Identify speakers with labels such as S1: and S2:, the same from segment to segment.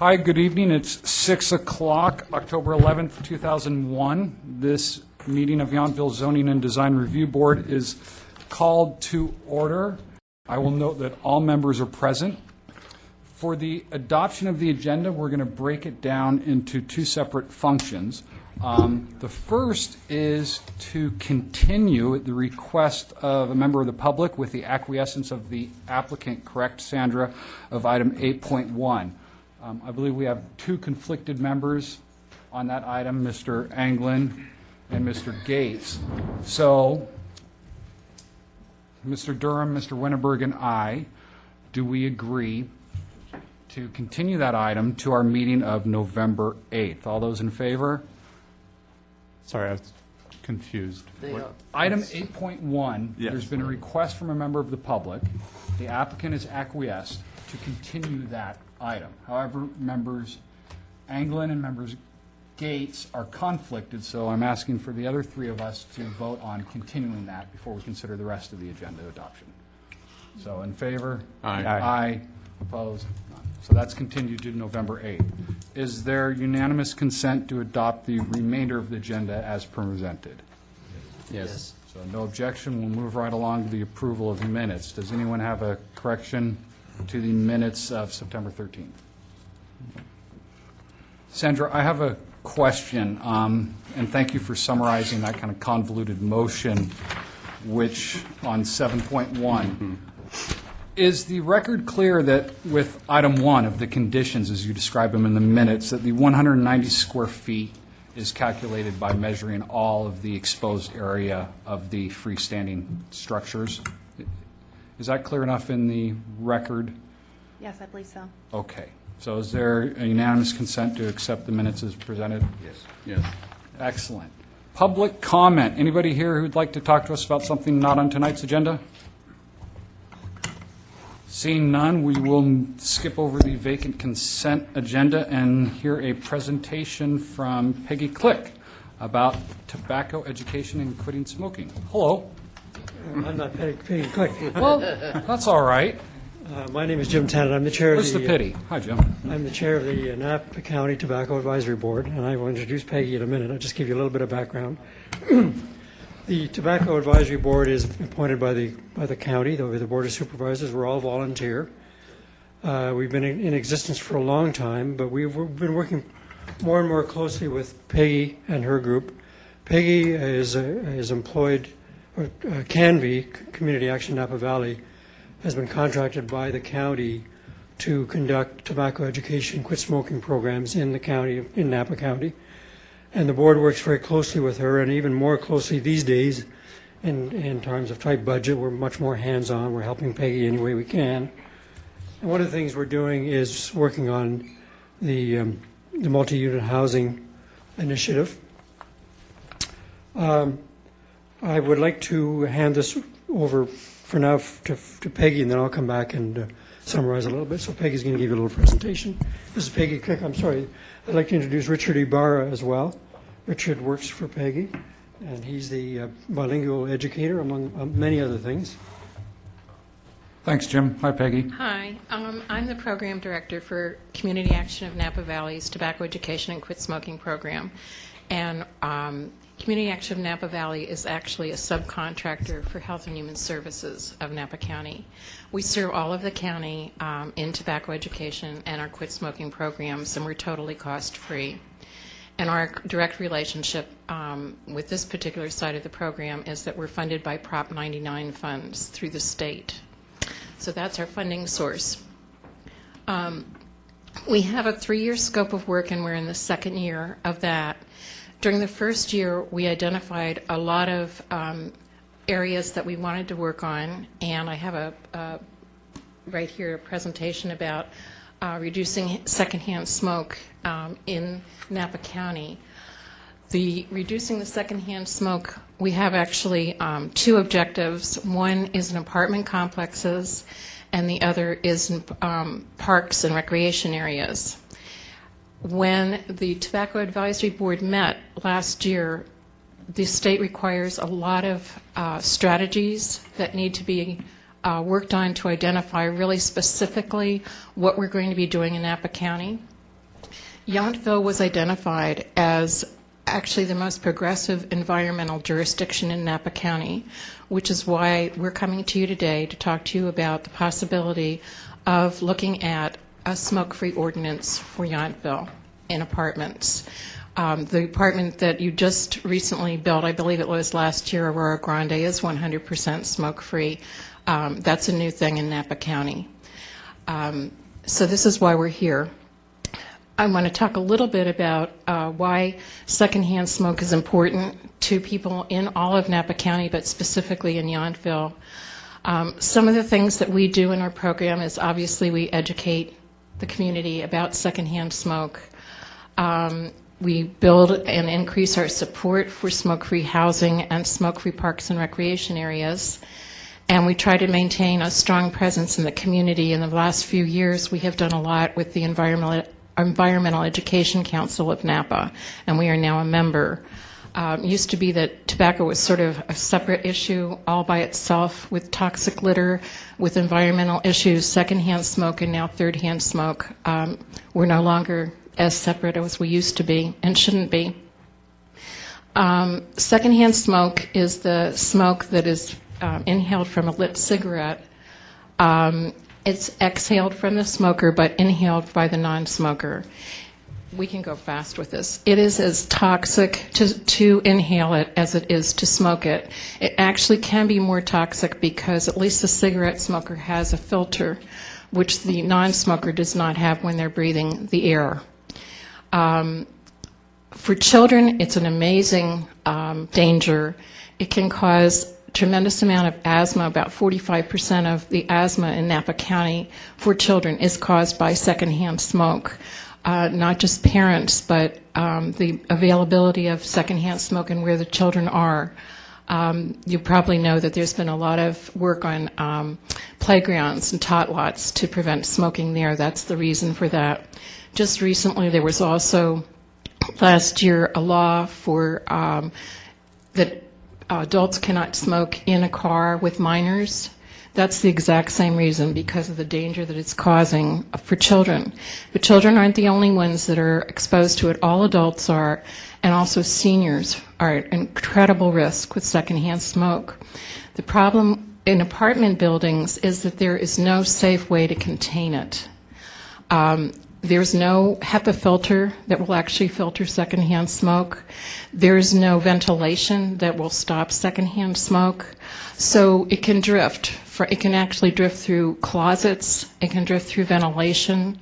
S1: Hi, good evening. It's 6 o'clock, October 11th, 2001. This meeting of Yountville Zoning and Design Review Board is called to order. I will note that all members are present. For the adoption of the agenda, we're going to break it down into two separate functions. The first is to continue at the request of a member of the public with the acquiescence of the applicant, correct, Sandra, of item 8.1. I believe we have two conflicted members on that item, Mr. Anglin and Mr. Gates. So, Mr. Durham, Mr. Winterberg, and I, do we agree to continue that item to our meeting of November 8th? All those in favor?
S2: Sorry, I was confused.
S1: Item 8.1,
S2: Yes.
S1: There's been a request from a member of the public. The applicant has acquiesced to continue that item. However, members Anglin and members Gates are conflicted, so I'm asking for the other three of us to vote on continuing that before we consider the rest of the agenda adoption. So in favor?
S2: Aye.
S1: Aye. Opposed? None. So that's continued to November 8th. Is there unanimous consent to adopt the remainder of the agenda as presented?
S2: Yes.
S1: So no objection. We'll move right along to the approval of the minutes. Does anyone have a correction to the minutes of September 13th? Sandra, I have a question, and thank you for summarizing that kind of convoluted motion, which on 7.1. Is the record clear that with item 1 of the conditions, as you describe them in the minutes, that the 190 square feet is calculated by measuring all of the exposed area of the freestanding structures? Is that clear enough in the record?
S3: Yes, I believe so.
S1: Okay. So is there a unanimous consent to accept the minutes as presented?
S2: Yes. Yes.
S1: Excellent. Public comment. Anybody here who'd like to talk to us about something not on tonight's agenda? Seeing none, we will skip over the vacant consent agenda and hear a presentation from Peggy Click about tobacco education and quitting smoking. Hello.
S4: I'm not Peggy Click.
S1: Well, that's all right.
S4: My name is Jim Tennant. I'm the chair of
S1: What's the pity? Hi, Jim.
S4: I'm the chair of the Napa County Tobacco Advisory Board, and I will introduce Peggy in a minute. I'll just give you a little bit of background. The Tobacco Advisory Board is appointed by the county, the Board of Supervisors. We're all volunteer. We've been in existence for a long time, but we've been working more and more closely with Peggy and her group. Peggy is employed, or Canvey, Community Action Napa Valley, has been contracted by the county to conduct tobacco education, quit smoking programs in the county, in Napa County. And the board works very closely with her, and even more closely these days in terms of tight budget. We're much more hands-on. We're helping Peggy any way we can. And one of the things we're doing is working on the multi-unit housing initiative. I would like to hand this over for now to Peggy, and then I'll come back and summarize a little bit. So Peggy's going to give you a little presentation. This is Peggy Click. I'm sorry. I'd like to introduce Richard Ibarra as well. Richard works for Peggy, and he's the bilingual educator, among many other things.
S1: Thanks, Jim. Hi, Peggy.
S5: Hi, I'm the program director for Community Action of Napa Valley's Tobacco Education and Quit Smoking program. And Community Action of Napa Valley is actually a subcontractor for Health and Human Services of Napa County. We serve all of the county in tobacco education and our quit smoking programs, and we're totally cost-free. And our direct relationship with this particular side of the program is that we're funded by Prop 99 funds through the state. So that's our funding source. We have a 3-year scope of work, and we're in the second year of that. During the first year, we identified a lot of areas that we wanted to work on, and I have right here a presentation about reducing secondhand smoke in Napa County. Reducing the secondhand smoke, we have actually two objectives. One is in apartment complexes, and the other is in parks and recreation areas. When the Tobacco Advisory Board met last year, the state requires a lot of strategies that need to be worked on to identify really specifically what we're going to be doing in Napa County. Yountville was identified as actually the most progressive environmental jurisdiction in Napa County, which is why we're coming to you today to talk to you about the possibility of looking at a smoke-free ordinance for Yountville in apartments. The apartment that you just recently built, I believe it was last year, Aurora Grande, is 100% smoke-free. That's a new thing in Napa County. So this is why we're here. I want to talk a little bit about why secondhand smoke is important to people in all of Napa County, but specifically in Yountville. Some of the things that we do in our program is obviously we educate the community about secondhand smoke. We build and increase our support for smoke-free housing and smoke-free parks and recreation areas. And we try to maintain a strong presence in the community. In the last few years, we have done a lot with the Environmental Education Council of Napa, and we are now a member. It used to be that tobacco was sort of a separate issue all by itself with toxic litter, with environmental issues, secondhand smoke, and now third-hand smoke. We're no longer as separate as we used to be and shouldn't be. Secondhand smoke is the smoke that is inhaled from a lit cigarette. It's exhaled from the smoker but inhaled by the non-smoker. We can go fast with this. It is as toxic to inhale it as it is to smoke it. It actually can be more toxic because at least the cigarette smoker has a filter, which the non-smoker does not have when they're breathing the air. For children, it's an amazing danger. It can cause tremendous amount of asthma. About 45% of the asthma in Napa County for children is caused by secondhand smoke. Not just parents, but the availability of secondhand smoke and where the children are. You probably know that there's been a lot of work on playgrounds and tot lots to prevent smoking there. That's the reason for that. Just recently, there was also, last year, a law for that adults cannot smoke in a car with minors. That's the exact same reason, because of the danger that it's causing for children. But children aren't the only ones that are exposed to it. All adults are, and also seniors are at incredible risk with secondhand smoke. The problem in apartment buildings is that there is no safe way to contain it. There's no HEPA filter that will actually filter secondhand smoke. There's no ventilation that will stop secondhand smoke. So it can drift. It can actually drift through closets. It can drift through ventilation.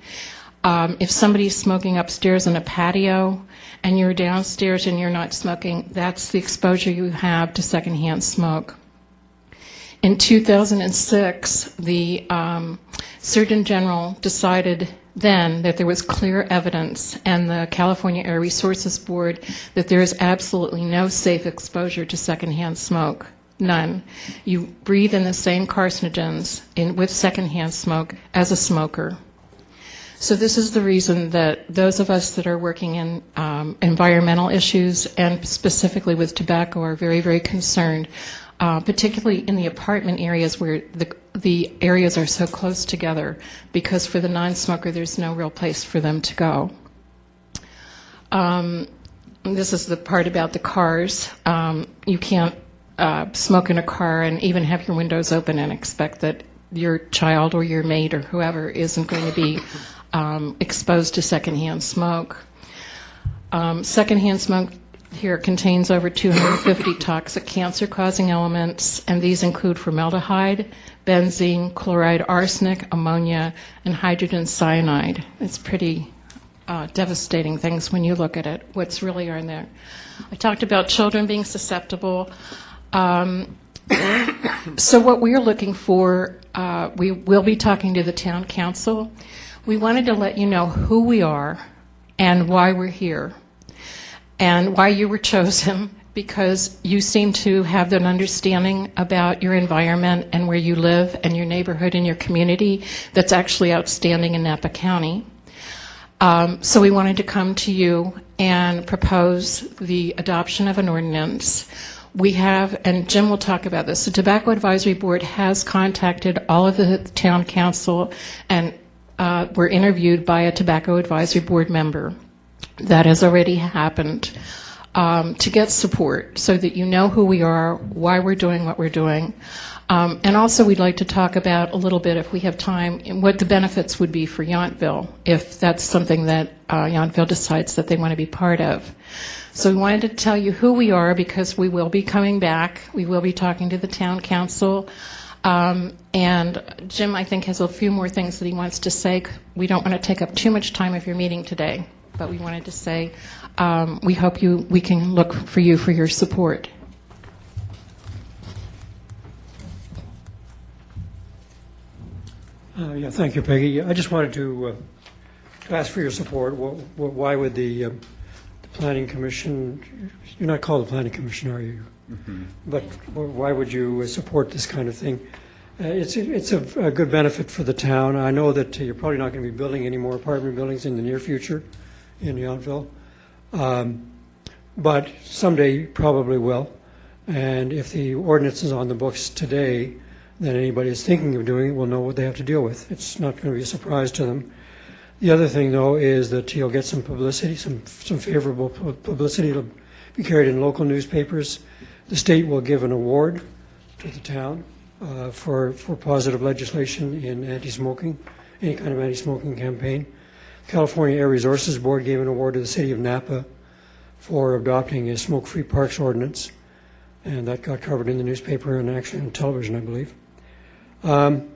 S5: If somebody's smoking upstairs in a patio and you're downstairs and you're not smoking, that's the exposure you have to secondhand smoke. In 2006, the Surgeon General decided then that there was clear evidence, and the California Air Resources Board, that there is absolutely no safe exposure to secondhand smoke. None. You breathe in the same carcinogens with secondhand smoke as a smoker. So this is the reason that those of us that are working in environmental issues and specifically with tobacco are very, very concerned, particularly in the apartment areas where the areas are so close together, because for the non-smoker there's no real place for them to go. This is the part about the cars. You can't smoke in a car and even have your windows open and expect that your child or your mate or whoever isn't going to be exposed to secondhand smoke. Secondhand smoke here contains over 250 toxic cancer-causing elements, and these include formaldehyde, benzene, chloride, arsenic, ammonia, and hydrogen cyanide. It's pretty devastating things when you look at it, what's really in there. I talked about children being susceptible. So what we're looking for, we will be talking to the town council. We wanted to let you know who we are and why we're here and why you were chosen, because you seem to have an understanding about your environment and where you live and your neighborhood and your community that's actually outstanding in Napa County. So we wanted to come to you and propose the adoption of an ordinance. We have, and Jim will talk about this, the Tobacco Advisory Board has contacted all of the town council and were interviewed by a Tobacco Advisory Board member. that has already happened to get support so that you know who we are, why we're doing what we're doing. And also, we'd like to talk about a little bit, if we have time, what the benefits would be for Yountville if that's something that Yountville decides that they want to be part of. So we wanted to tell you who we are because we will be coming back. We will be talking to the town council. And Jim, I think, has a few more things that he wants to say. We don't want to take up too much time of your meeting today, but we wanted to say we hope we can look for you for your support.
S4: Yeah, thank you, Peggy. I just wanted to ask for your support. Why would the Planning Commission, you're not called the Planning Commission, are you? Mm-hmm. But why would you support this kind of thing? It's a good benefit for the town. I know that you're probably not going to be building any more apartment buildings in the near future in Yountville. But someday you probably will. And if the ordinance is on the books today, then anybody who's thinking of doing it will know what they have to deal with. It's not going to be a surprise to them. The other thing, though, is that you'll get some publicity, some favorable publicity. It'll be carried in local newspapers. The state will give an award to the town for positive legislation in anti-smoking, any kind of anti-smoking campaign. California Air Resources Board gave an award to the city of Napa for adopting a smoke-free parks ordinance, and that got covered in the newspaper and actually on television, I believe. And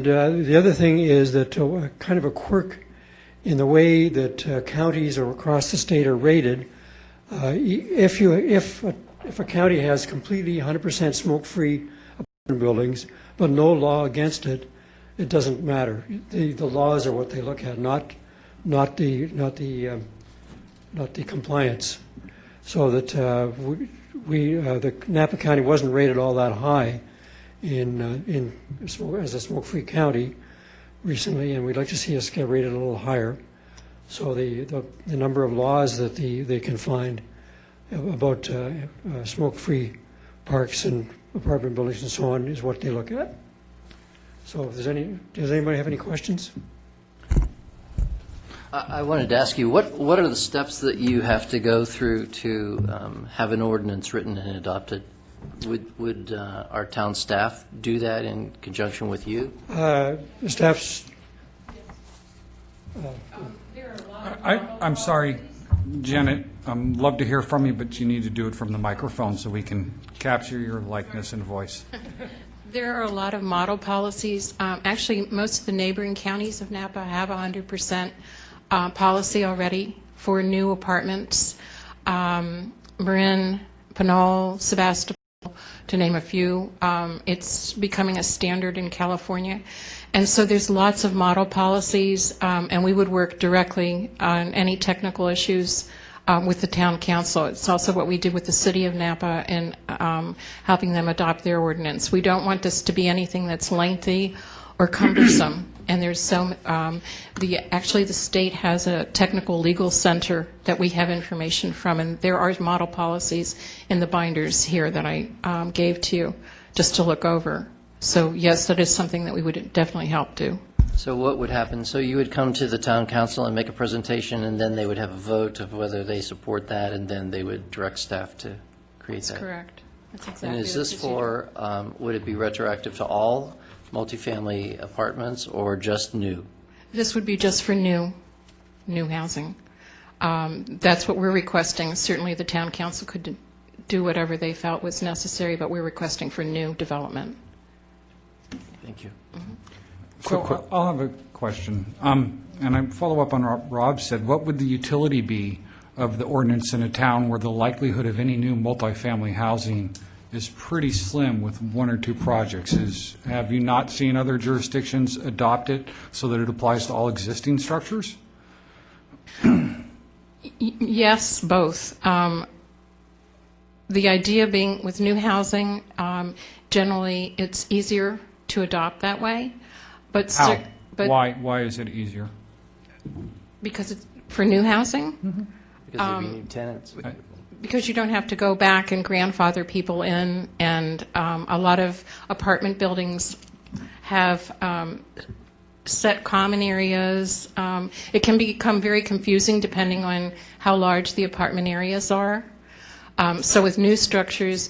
S4: the other thing is that kind of a quirk in the way that counties or across the state are rated. If a county has completely 100% smoke-free apartment buildings, but no law against it, it doesn't matter. The laws are what they look at, not the compliance. So that the Napa County wasn't rated all that high as a smoke-free county recently, and we'd like to see us get rated a little higher. So the number of laws that they can find about smoke-free parks and apartment buildings and so on is what they look at. So if does anybody have any questions?
S3: I wanted to ask you, what are the steps that you have to go through to have an ordinance written and adopted? Would our town staff do that in conjunction with you?
S4: The staff's...
S1: I'm sorry, Janet, love to hear from you, but you need to do it from the microphone so we can capture your likeness and voice.
S5: There are a lot of model policies. Actually, most of the neighboring counties of Napa have 100% policy already for new apartments. Marin, Pinole, Sebastopol, to name a few. It's becoming a standard in California. And so there's lots of model policies, and we would work directly on any technical issues with the town council. It's also what we did with the city of Napa in helping them adopt their ordinance. We don't want this to be anything that's lengthy or cumbersome. And there's actually the state has a technical legal center that we have information from, and there are model policies in the binders here that I gave to you just to look over. So yes, that is something that we would definitely help do.
S3: So what would happen? So you would come to the town council and make a presentation, and then they would have a vote of whether they support that, and then they would direct staff to create that?
S5: That's correct. That's exactly
S3: And is
S5: the
S3: this
S5: procedure.
S3: for, would it be retroactive to all multifamily apartments or just new?
S5: This would be just for new housing. That's what we're requesting. Certainly the town council could do whatever they felt was necessary, but we're requesting for new development.
S3: Thank you.
S1: So I'll have a question. And I follow up on what Rob said. What would the utility be of the ordinance in a town where the likelihood of any new multifamily housing is pretty slim with one or two projects? Have you not seen other jurisdictions adopt it so that it applies to all existing structures?
S5: Yes, both. The idea being with new housing, generally it's easier to adopt that way. But
S1: How?
S5: but
S1: Why is it easier?
S5: because it's for new housing?
S3: Because there'd be new tenants.
S5: Because you don't have to go back and grandfather people in, and a lot of apartment buildings have set common areas. It can become very confusing depending on how large the apartment areas are. So with new structures,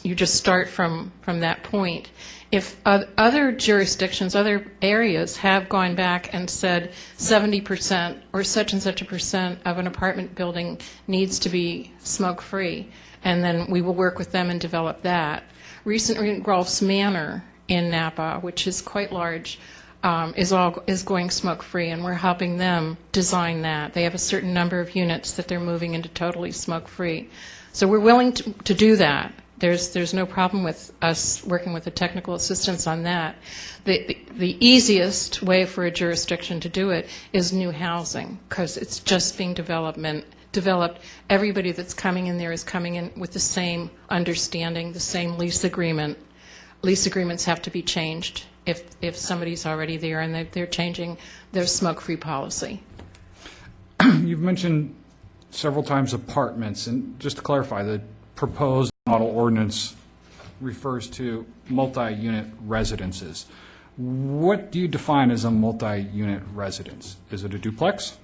S5: you just start from that point. If other jurisdictions, other areas have gone back and said 70% or such and such a percent of an apartment building needs to be smoke-free, and then we will work with them and develop that. Recently, Rolfs Manor in Napa, which is quite large, is going smoke-free, and we're helping them design that. They have a certain number of units that they're moving into totally smoke-free. So we're willing to do that. There's no problem with us working with the technical assistance on that. The easiest way for a jurisdiction to do it is new housing, because it's just being developed. Everybody that's coming in there is coming in with the same understanding, the same lease agreement. Lease agreements have to be changed if somebody's already there and they're changing their smoke-free policy.
S1: You've mentioned several times apartments, and just to clarify, the proposed model ordinance refers to multi-unit residences. What do you define as a multi-unit residence? Is it a duplex?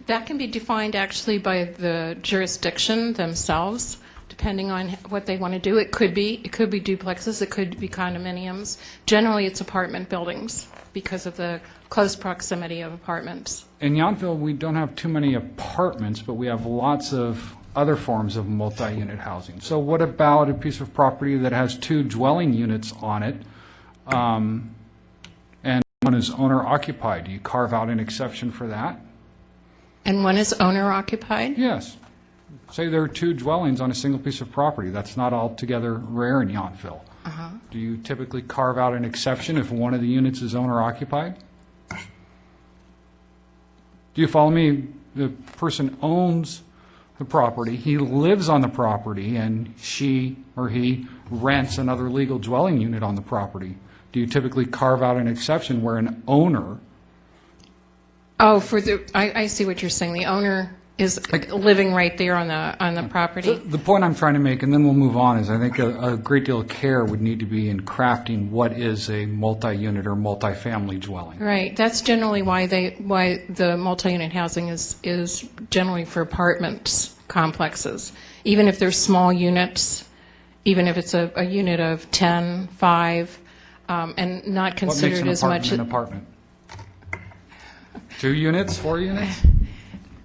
S5: That can be defined actually by the jurisdiction themselves, depending on what they want to do. It could be duplexes, it could be condominiums. Generally, it's apartment buildings because of the close proximity of apartments.
S1: In Yountville, we don't have too many apartments, but we have lots of other forms of multi-unit housing. So what about a piece of property that has 2 dwelling units on it, and one is owner-occupied? Do you carve out an exception for that?
S5: And one is owner-occupied?
S1: Yes. Say there are 2 dwellings on a single piece of property. That's not altogether rare in Yountville. Do you typically carve out an exception if one of the units is owner-occupied? Do you follow me? The person owns the property, he lives on the property, and she or he rents another legal dwelling unit on the property. Do you typically carve out an exception where an owner...
S5: Oh, I see what you're saying. The owner is living right there on the property.
S1: The point I'm trying to make, and then we'll move on, is I think a great deal of care would need to be in crafting what is a multi-unit or multi-family dwelling.
S5: Right. That's generally why the multi-unit housing is generally for apartments complexes. Even if they're small units, even if it's a unit of 10, 5, and not considered as much.
S1: What makes an apartment? 2 units, 4 units?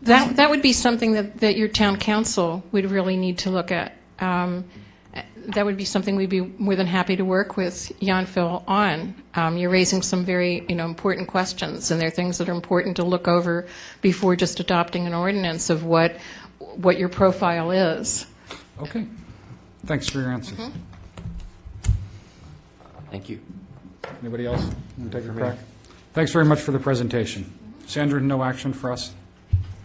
S5: That would be something that your town council would really need to look at. That would be something we'd be more than happy to work with Yountville on. You're raising some very important questions, and they're things that are important to look over before just adopting an ordinance of what your profile is.
S1: Okay. Thanks for your answers.
S3: Thank you.
S1: Anybody else want to take a crack? Thanks very much for the presentation. Sandra, no action for us?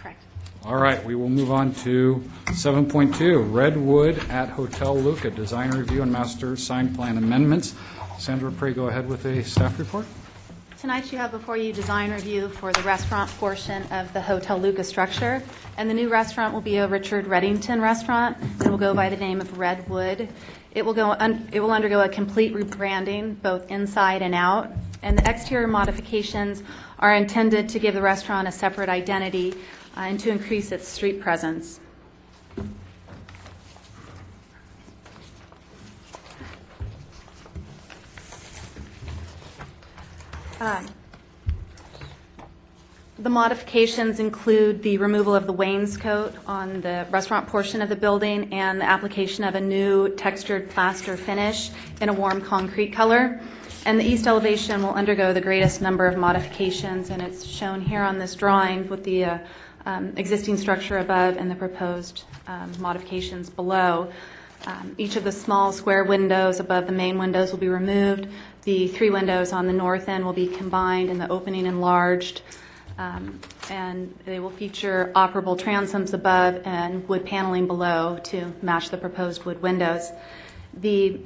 S6: Correct.
S1: All right, we will move on to 7.2, Redwood at Hotel Luca, Design Review and Master Sign Plan Amendments. Sandra, pray go ahead with a staff report.
S6: Tonight you have before you design review for the restaurant portion of the Hotel Luca structure. And the new restaurant will be a Richard Reddington restaurant. It will go by the name of Redwood. It will undergo a complete rebranding, both inside and out. And the exterior modifications are intended to give the restaurant a separate identity and to increase its street presence. The modifications include the removal of the wainscot on the restaurant portion of the building and the application of a new textured plaster finish in a warm concrete color. And the east elevation will undergo the greatest number of modifications, and it's shown here on this drawing with the existing structure above and the proposed modifications below. Each of the small square windows above the main windows will be removed. The 3 windows on the north end will be combined and the opening enlarged. And they will feature operable transoms above and wood paneling below to match the proposed wood windows. The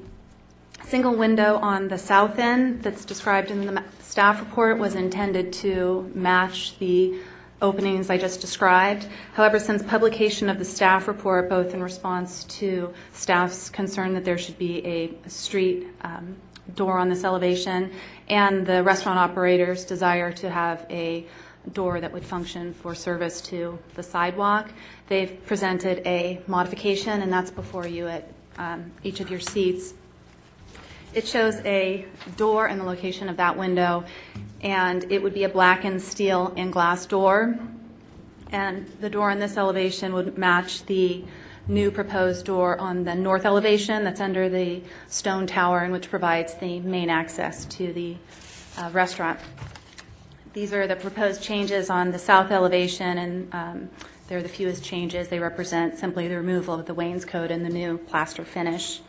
S6: single window on the south end that's described in the staff report was intended to match the openings I just described. However, since publication of the staff report, both in response to staff's concern that there should be a street door on this elevation, and the restaurant operator's desire to have a door that would function for service to the sidewalk. They've presented a modification, and that's before you at each of your seats. It shows a door and the location of that window, and it would be a blackened steel and glass door. And the door on this elevation would match the new proposed door on the north elevation that's under the stone tower, and which provides the main access to the restaurant. These are the proposed changes on the south elevation, and they're the fewest changes. They represent simply the removal of the wainscot and the new plaster finish.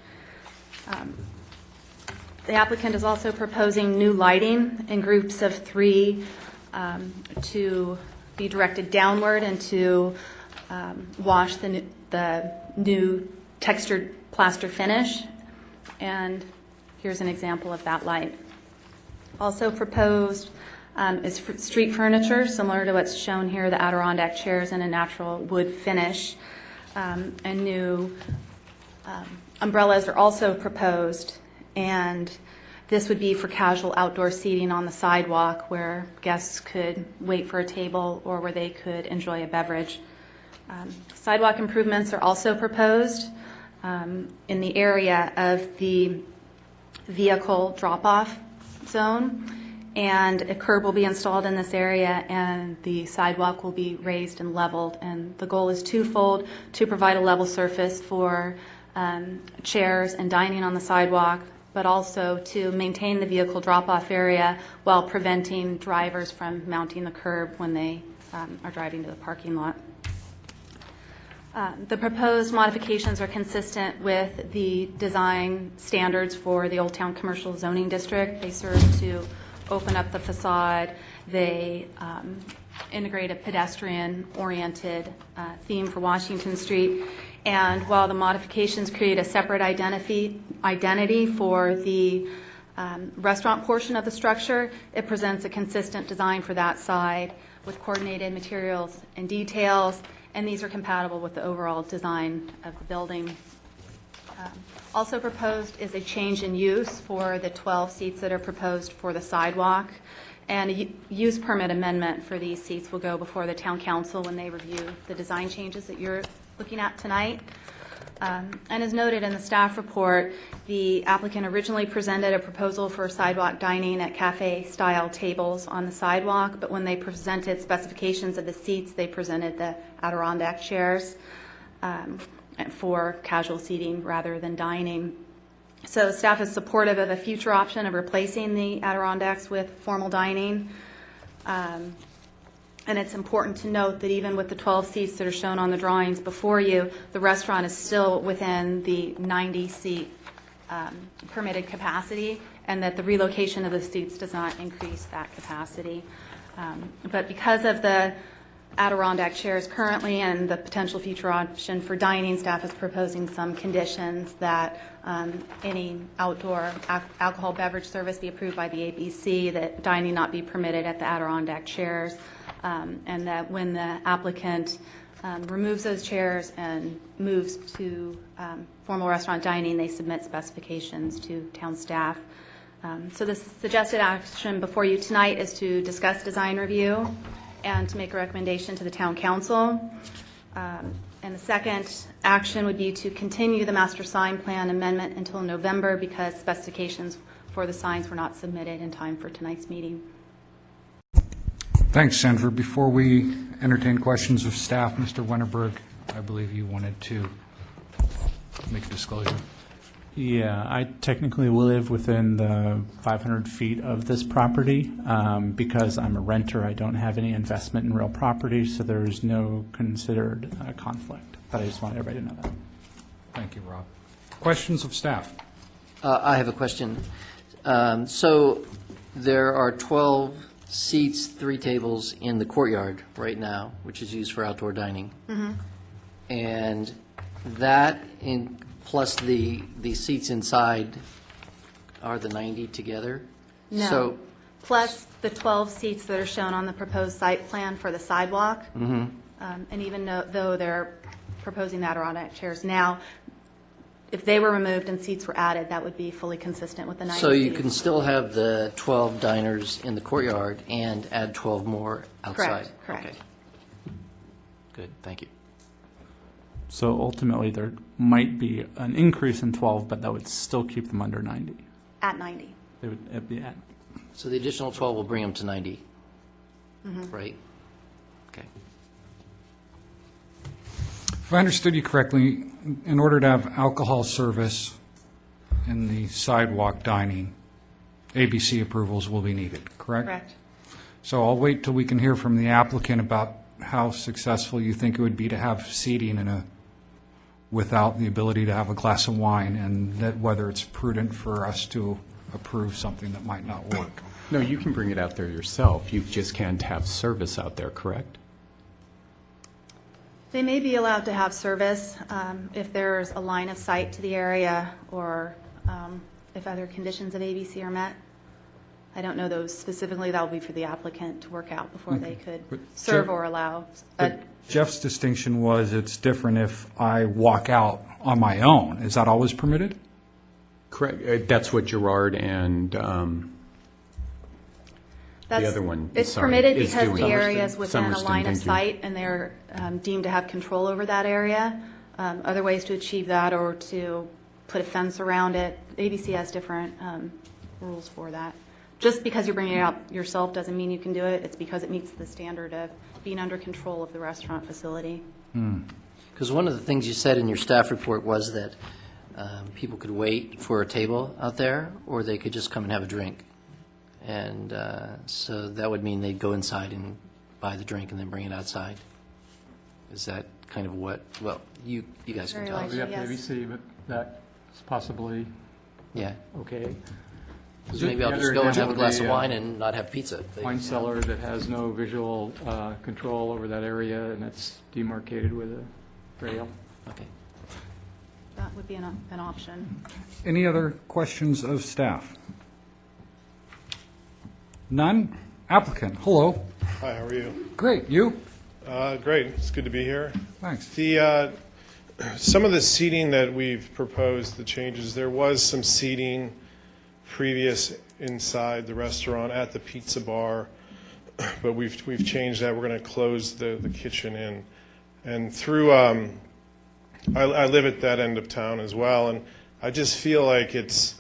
S6: The applicant is also proposing new lighting in groups of 3 to be directed downward and to wash the new textured plaster finish. And here's an example of that light. Also proposed is street furniture, similar to what's shown here, the Adirondack chairs in a natural wood finish. And new umbrellas are also proposed, and this would be for casual outdoor seating on the sidewalk where guests could wait for a table or where they could enjoy a beverage. Sidewalk improvements are also proposed in the area of the vehicle drop-off zone, and a curb will be installed in this area, and the sidewalk will be raised and leveled. And the goal is twofold: to provide a level surface for chairs and dining on the sidewalk, but also to maintain the vehicle drop-off area while preventing drivers from mounting the curb when they are driving to the parking lot. The proposed modifications are consistent with the design standards for the Old Town Commercial Zoning District. They serve to open up the facade. They integrate a pedestrian-oriented theme for Washington Street. And while the modifications create a separate identity for the restaurant portion of the structure, it presents a consistent design for that side with coordinated materials and details, and these are compatible with the overall design of the building. Also proposed is a change in use for the 12 seats that are proposed for the sidewalk, and a use permit amendment for these seats will go before the town council when they review the design changes that you're looking at tonight. And as noted in the staff report, the applicant originally presented a proposal for sidewalk dining at cafe-style tables on the sidewalk, but when they presented specifications of the seats, they presented the Adirondack chairs for casual seating rather than dining. So staff is supportive of a future option of replacing the Adirondacks with formal dining. And it's important to note that even with the 12 seats that are shown on the drawings before you, the restaurant is still within the 90-seat permitted capacity, and that the relocation of the seats does not increase that capacity. But because of the Adirondack chairs currently and the potential future option for dining, staff is proposing some conditions that any outdoor alcohol beverage service be approved by the ABC, that dining not be permitted at the Adirondack chairs, and that when the applicant removes those chairs and moves to formal restaurant dining, they submit specifications to town staff. So the suggested action before you tonight is to discuss design review and to make a recommendation to the town council. And the second action would be to continue the master sign plan amendment until November, because specifications for the signs were not submitted in time for tonight's meeting.
S1: Thanks, Sandra. Before we entertain questions of staff, Mr. Wennerberg, I believe you wanted to make a disclosure.
S2: Yeah, I technically live within the 500 feet of this property. Because I'm a renter, I don't have any investment in real property, so there's no considered conflict. But I just want everybody to know that.
S1: Thank you, Rob. Questions of staff?
S3: I have a question. So there are 12 seats, 3 tables in the courtyard right now, which is used for outdoor dining. Mm-hmm. And that, plus the seats inside, are the 90 together?
S6: No.
S3: So,
S6: plus the 12 seats that are shown on the proposed site plan for the sidewalk. Mm-hmm. And even though they're proposing the Adirondack chairs now, if they were removed and seats were added, that would be fully consistent with the 90
S3: So you
S6: seats.
S3: can still have the 12 diners in the courtyard and add 12 more outside?
S6: Correct.
S3: Okay. Good, thank you.
S2: So ultimately, there might be an increase in 12, but that would still keep them under 90.
S6: At 90.
S2: They would be at.
S3: So the additional 12 will bring them to 90? Right? Okay.
S1: If I understood you correctly, in order to have alcohol service in the sidewalk dining, ABC approvals will be needed, correct?
S6: Correct.
S1: So I'll wait till we can hear from the applicant about how successful you think it would be to have seating without the ability to have a glass of wine, and that whether it's prudent for us to approve something that might not work.
S7: No, you can bring it out there yourself. You just can't have service out there, correct?
S6: They may be allowed to have service if there's a line of sight to the area or if other conditions of ABC are met. I don't know those specifically. That will be for the applicant to work out before they could
S1: But
S6: serve
S1: Jeff-
S6: or allow.
S1: But Jeff's distinction was it's different if I walk out on my own. Is that always permitted?
S7: Correct. That's what Gerard and the other one,
S6: It's
S7: sorry,
S6: permitted
S7: is
S6: because
S7: doing.
S6: the area is within a
S7: Summerston,
S6: line of
S7: thank you.
S6: sight, and they're deemed to have control over that area. Other ways to achieve that or to put a fence around it. ABC has different rules for that. Just because you're bringing it out yourself doesn't mean you can do it. It's because it meets the standard of being under control of the restaurant facility.
S3: Because one of the things you said in your staff report was that people could wait for a table out there, or they could just come and have a drink. And so that would mean they'd go inside and buy the drink and then bring it outside. Is that kind of what, well, you guys can
S6: Very
S3: tell us.
S6: likely.
S8: We have to
S6: Yes.
S8: ABC, but that's possibly
S3: Yeah,
S8: okay.
S3: because maybe I'll
S8: The
S3: just
S8: other
S3: go and have a
S8: hand,
S3: glass of
S8: the,
S3: wine and not have pizza.
S8: Wine cellar that has no visual control over that area, and it's demarcated with a rail.
S3: Okay.
S6: That would be an option.
S1: Any other questions of staff? None? Applicant, hello.
S9: Hi, how are you?
S1: Great, you?
S9: Great, it's good to be here.
S1: Thanks.
S9: The, some of the seating that we've proposed, the changes, there was some seating previous inside the restaurant at the pizza bar, but we've changed that. We're going to close the kitchen in. And through, I live at that end of town as well, and I just feel like it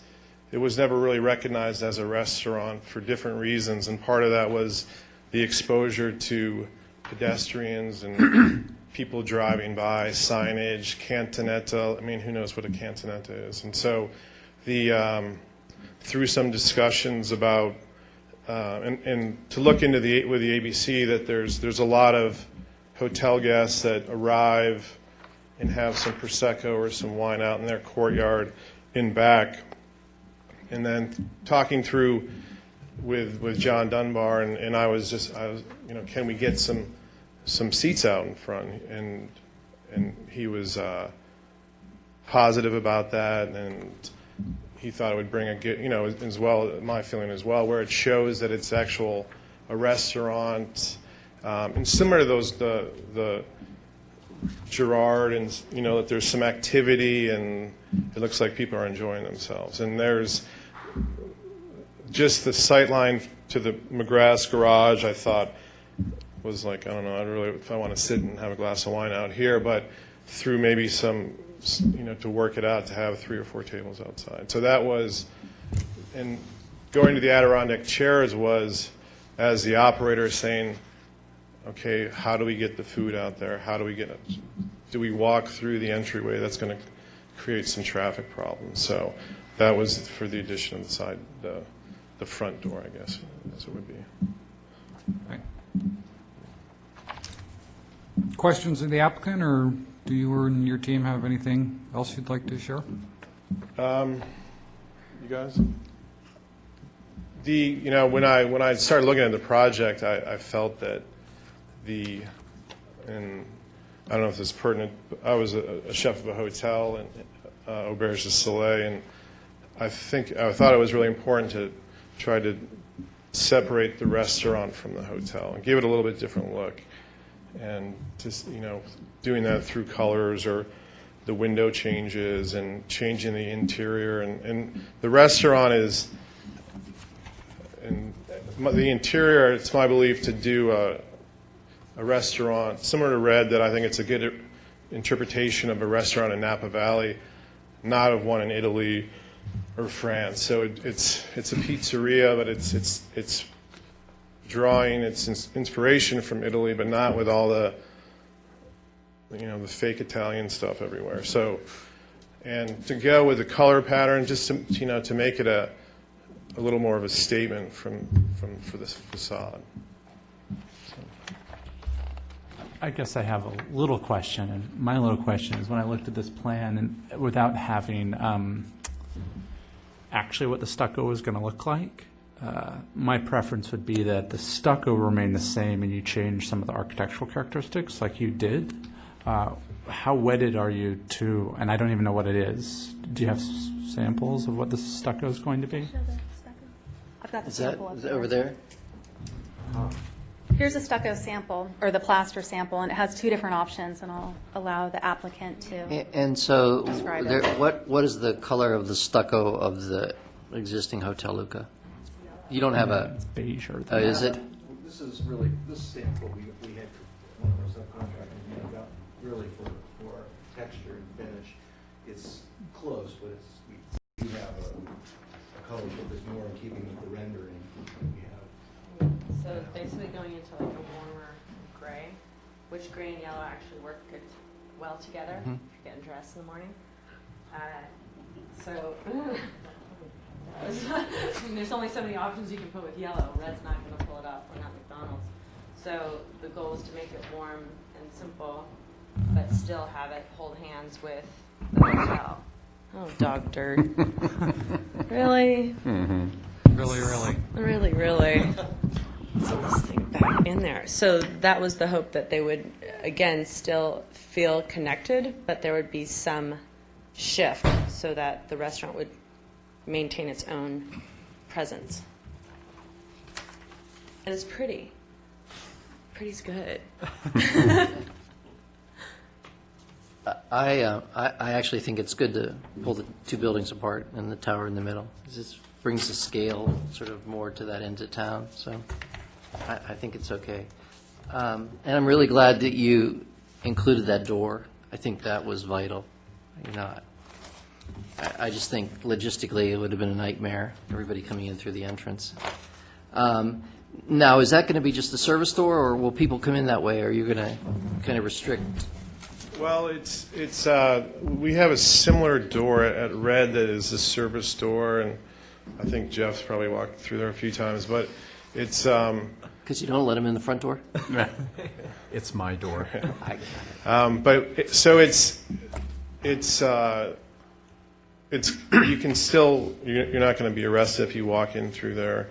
S9: was never really recognized as a restaurant for different reasons, and part of that was the exposure to pedestrians and people driving by, signage, cantonetta. I mean, who knows what a cantonetta is? And so through some discussions about, and to look into with the ABC, that there's a lot of hotel guests that arrive and have some Prosecco or some wine out in their courtyard in back. And then talking through with John Dunbar, and I was, can we get some seats out in front? And he was positive about that, and he thought it would bring as well, my feeling as well, where it shows that it's a restaurant, and similar to those, the Gerard, and that there's some activity, and it looks like people are enjoying themselves. And there's just the sight line to the McGrath's garage, I thought was like, I don't know, if I want to sit and have a glass of wine out here, but through maybe some, to work it out, to have 3 or 4 tables outside. So that was, and going to the Adirondack chairs was, as the operator saying, okay, how do we get the food out there? How do we get it? Do we walk through the entryway? That's going to create some traffic problems. So that was for the addition of the side, the front door, I guess, as it would be.
S1: Right. Questions of the applicant, or do you or your team have anything else you'd like to share?
S9: You guys? When I started looking at the project, I felt that and I don't know if this is pertinent, but I was a chef of a hotel in Auberge du Soleil, and I thought it was really important to try to separate the restaurant from the hotel and give it a little bit different look. And just, doing that through colors or the window changes and changing the interior. And the restaurant is, and the interior, it's my belief to do a restaurant similar to Red, that I think it's a good interpretation of a restaurant in Napa Valley, not of one in Italy or France. So it's a pizzeria, but it's drawing its inspiration from Italy, but not with all the the fake Italian stuff everywhere. So, and to go with the color pattern, just to, to make it a little more of a statement for this facade.
S2: I guess I have a little question, and my little question is when I looked at this plan and without having actually what the stucco was going to look like, my preference would be that the stucco remain the same and you change some of the architectural characteristics like you did. How wedded are you to, and I don't even know what it is, do you have samples of what the stucco is going to be?
S6: I've got the
S3: Is that
S6: sample up
S3: is that
S6: there.
S3: over there?
S6: Here's a stucco sample, or the plaster sample, and it has two different options, and I'll allow the applicant to.
S3: And so,
S6: Describe
S3: there,
S6: it.
S3: what is the color of the stucco of the existing Hotel Luca? You don't have a,
S2: It's beige or
S3: is it?
S10: This is really, this sample we had, one of our subcontractors, got really for texture and finish. It's close, but we do have a color that is more in keeping with the rendering we have.
S11: So it's basically going into like a warmer gray, which gray and yellow actually work good, well together if you're getting dressed in the morning. So there's only so many options you can put with yellow. Red's not going to pull it off. We're not McDonald's. So the goal is to make it warm and simple, but still have it hold hands with the hotel. Oh, dog dirt. Really? Really. So this thing back in there. So that was the hope, that they would, again, still feel connected, but there would be some shift so that the restaurant would maintain its own presence. And it's pretty. Pretty's good.
S3: I actually think it's good to pull the two buildings apart and the tower in the middle. It just brings the scale sort of more to that end of town, so I think it's okay. And I'm really glad that you included that door. I think that was vital. I just think logistically it would have been a nightmare, everybody coming in through the entrance. Now, is that going to be just a service door, or will people come in that way? Or are you going to kind of restrict?
S9: Well, it's we have a similar door at Red that is a service door, and I think Jeff's probably walked through there a few times, but it's
S3: Because you don't let them in the front door?
S7: It's my door.
S9: so it's you can still, you're not going to be arrested if you walk in through there.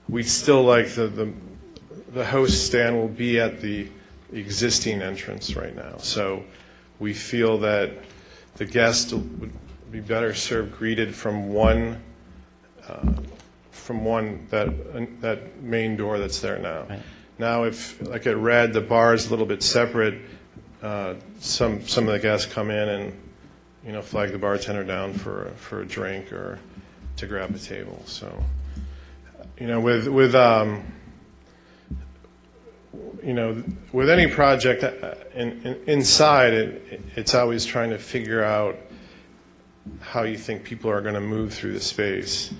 S9: We still like the host stand will be at the existing entrance right now. So we feel that the guest would be better served greeted from one that main door that's there now.
S3: Right.
S9: Now, if like at Red, the bar is a little bit separate. Some of the guests come in and flag the bartender down for a drink or to grab a table. So with any project inside it's always trying to figure out how you think people are going to move through the space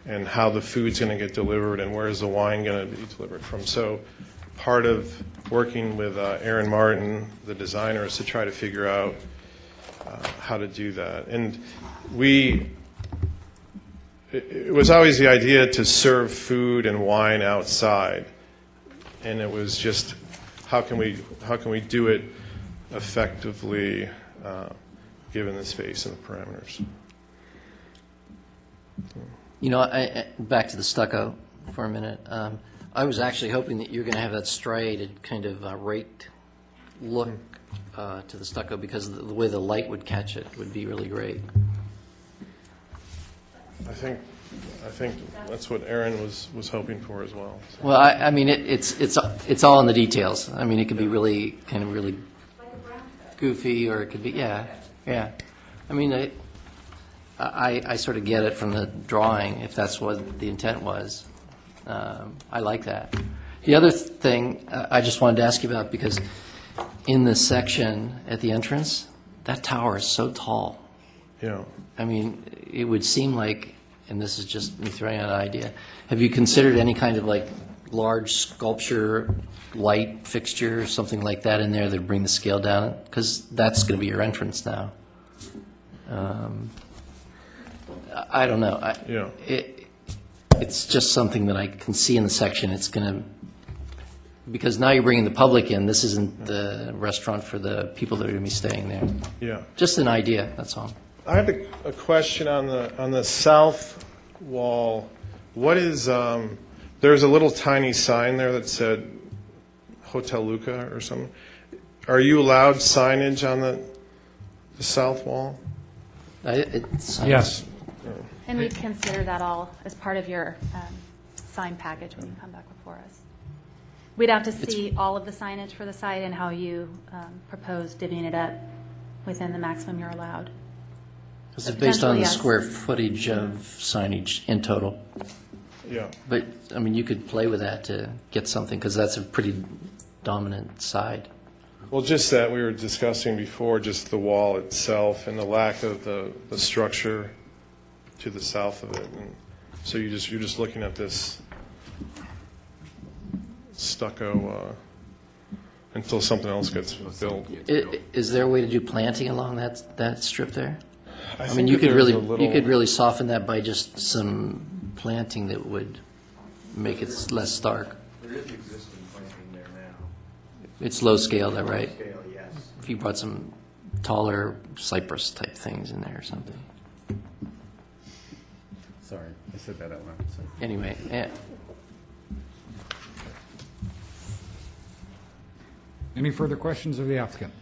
S9: and how the food's going to get delivered and where's the wine going to be delivered from. So part of working with Aaron Martin, the designer, is to try to figure out how to do that. And it was always the idea to serve food and wine outside, and it was just how can we do it effectively given the space and the parameters.
S3: Back to the stucco for a minute. I was actually hoping that you're going to have that striated kind of raked look to the stucco, because the way the light would catch it would be really great.
S9: I think that's what Aaron was hoping for as well. So.
S3: Well, I mean, it's all in the details. I mean, it could be really goofy, or it could be, yeah. I mean, I sort of get it from the drawing, if that's what the intent was. I like that. The other thing I just wanted to ask you about, because in this section at the entrance, that tower is so tall.
S9: Yeah.
S3: I mean, it would seem like, and this is just me throwing out an idea, have you considered any kind of like large sculpture, light fixture, something like that in there that would bring the scale down? Because that's going to be your entrance now. I don't know.
S9: Yeah.
S3: It's just something that I can see in the section. It's going to, because now you're bringing the public in. This isn't the restaurant for the people that are going to be staying there.
S9: Yeah.
S3: Just an idea, that's all.
S9: I had a question on the south wall. What is, there's a little tiny sign there that said Hotel Luca or something. Are you allowed signage on the south wall?
S1: Yes.
S6: And we consider that all as part of your sign package when you come back before us. We'd have to see all of the signage for the site and how you propose divvying it up within the maximum you're allowed.
S3: Is it based on the
S6: Potentially, yes.
S3: square footage of signage in total?
S9: Yeah.
S3: But, I mean, you could play with that to get something, because that's a pretty dominant side.
S9: Well, just that we were discussing before, just the wall itself and the lack of the structure to the south of it. And so you're just looking at this stucco until something else gets built.
S3: Is there a way to do planting along that strip there? I mean,
S9: think
S3: you
S9: that
S3: could
S9: there's
S3: really,
S9: a little-
S3: you could really soften that by just some planting that would make it less stark.
S10: There is existing planting there now.
S3: It's low scale, though, right?
S10: Scale, yes.
S3: If you brought some taller cypress type things in there or something.
S7: Sorry, I said that out loud. Sorry.
S3: Anyway, yeah.
S1: Any further questions of the applicant?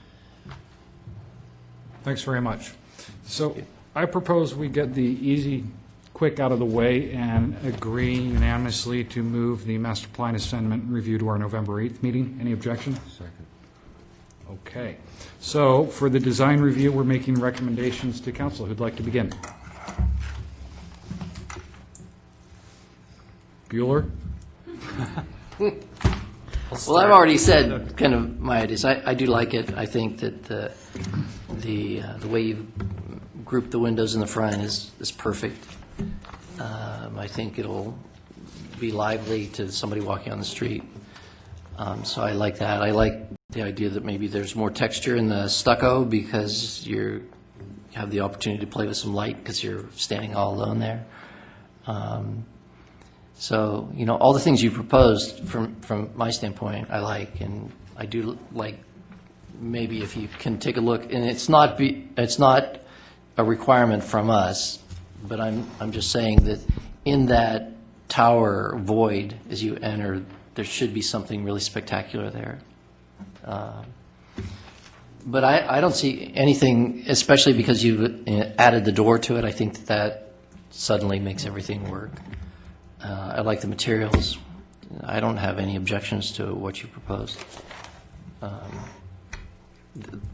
S1: Thanks very much. So I propose we get the easy, quick out of the way and agree unanimously to move the master plan assignment review to our November 8th meeting. Any objection? Second. Okay. So for the design review, we're making recommendations to council. Who'd like to begin? Bueller?
S3: Well, I've already said kind of my ideas. I do like it. I think that the way you've grouped the windows in the front is perfect. I think it'll be lively to somebody walking on the street. So I like that. I like the idea that maybe there's more texture in the stucco because you have the opportunity to play with some light because you're standing all alone there. So, you know, all the things you proposed from my standpoint, I like, and I do like maybe if you can take a look, and it's not a requirement from us, but I'm just saying that in that tower void as you enter, there should be something really spectacular there. But I don't see anything, especially because you've added the door to it. I think that suddenly makes everything work. I like the materials. I don't have any objections to what you proposed.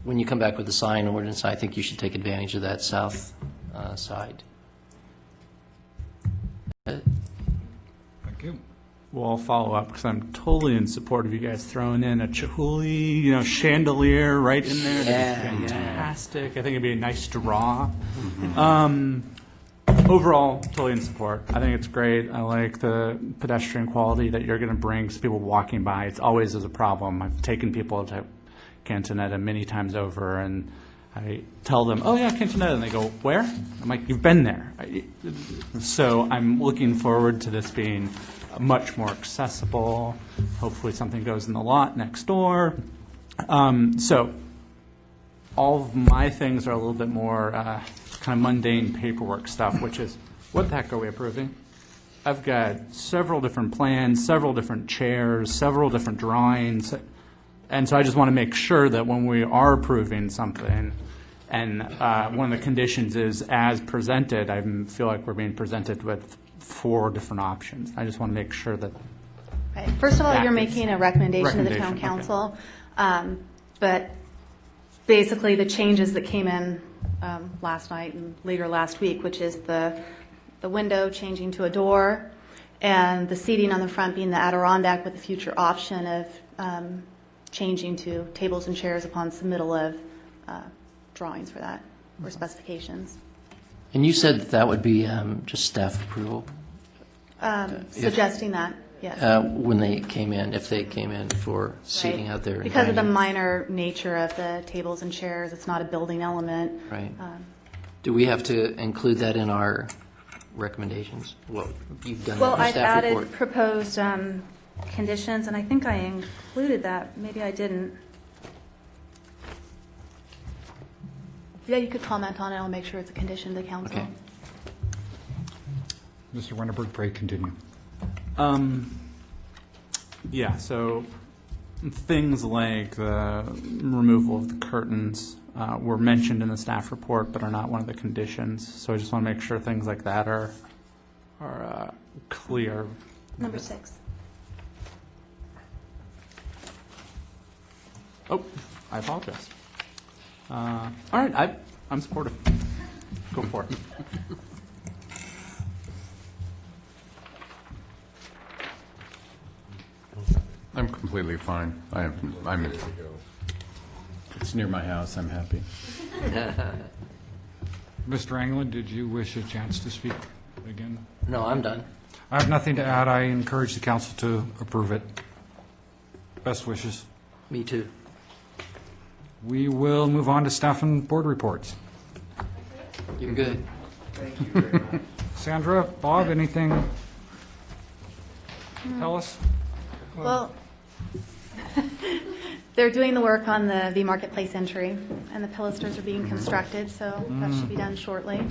S3: When you come back with the sign ordinance, I think you should take advantage of that south side.
S1: Thank you.
S2: Well, I'll follow up because I'm totally in support of you guys throwing in a Chihuly, chandelier right in there. That'd be fantastic. I think it'd be a nice draw. Overall, totally in support. I think it's great. I like the pedestrian quality that you're going to bring to people walking by. It's always is a problem. I've taken people to Cantonetta many times over, and I tell them, oh, yeah, Cantonetta, and they go, where? I'm like, you've been there. So I'm looking forward to this being much more accessible. Hopefully something goes in the lot next door. So all of my things are a little bit more kind of mundane paperwork stuff, which is, what the heck are we approving? I've got several different plans, several different chairs, several different drawings, and so I just want to make sure that when we are approving something, and one of the conditions is as presented, I feel like we're being presented with 4 different options. I just want to make sure that.
S6: Right. First of all,
S2: That
S6: you're
S2: is-
S6: making a recommendation to the town
S2: Recommendation, okay.
S6: council, but basically the changes that came in last night and later last week, which is the window changing to a door and the seating on the front being the Adirondack with the future option of changing to tables and chairs upon submittal of drawings for that or specifications.
S3: And you said that would be just staff approval
S6: Suggesting that, yes.
S3: when they came in, if they came in for seating
S6: Right.
S3: out there. and
S6: Because of the
S3: dining.
S6: minor nature of the tables and chairs, it's not a building element.
S3: Right. Do we have to include that in our recommendations? Well, you've done
S6: Well,
S3: it in the
S6: I've
S3: staff
S6: added
S3: report.
S6: proposed conditions, and I think I included that. Maybe I didn't. Yeah, you could comment on it. I'll make sure it's a condition of the council.
S3: Okay.
S1: Mr. Wennerberg, pray continue.
S2: Yeah, so things like the removal of the curtains were mentioned in the staff report, but are not one of the conditions. So I just want to make sure things like that are clear.
S6: Number 6.
S2: Oh, I apologize. All right, I'm supportive. Go for it.
S7: I'm completely fine. I'm. It's near my house. I'm happy.
S1: Mr. Anglin, did you wish a chance to speak again?
S3: No, I'm done.
S1: I have nothing to add. I encourage the council to approve it. Best wishes.
S3: Me too.
S1: We will move on to staff and board reports.
S3: You're good.
S1: Sandra, Bob, anything to tell us?
S6: Well, they're doing the work on the V Marketplace entry, and the pilasters are being constructed, so that should be done shortly.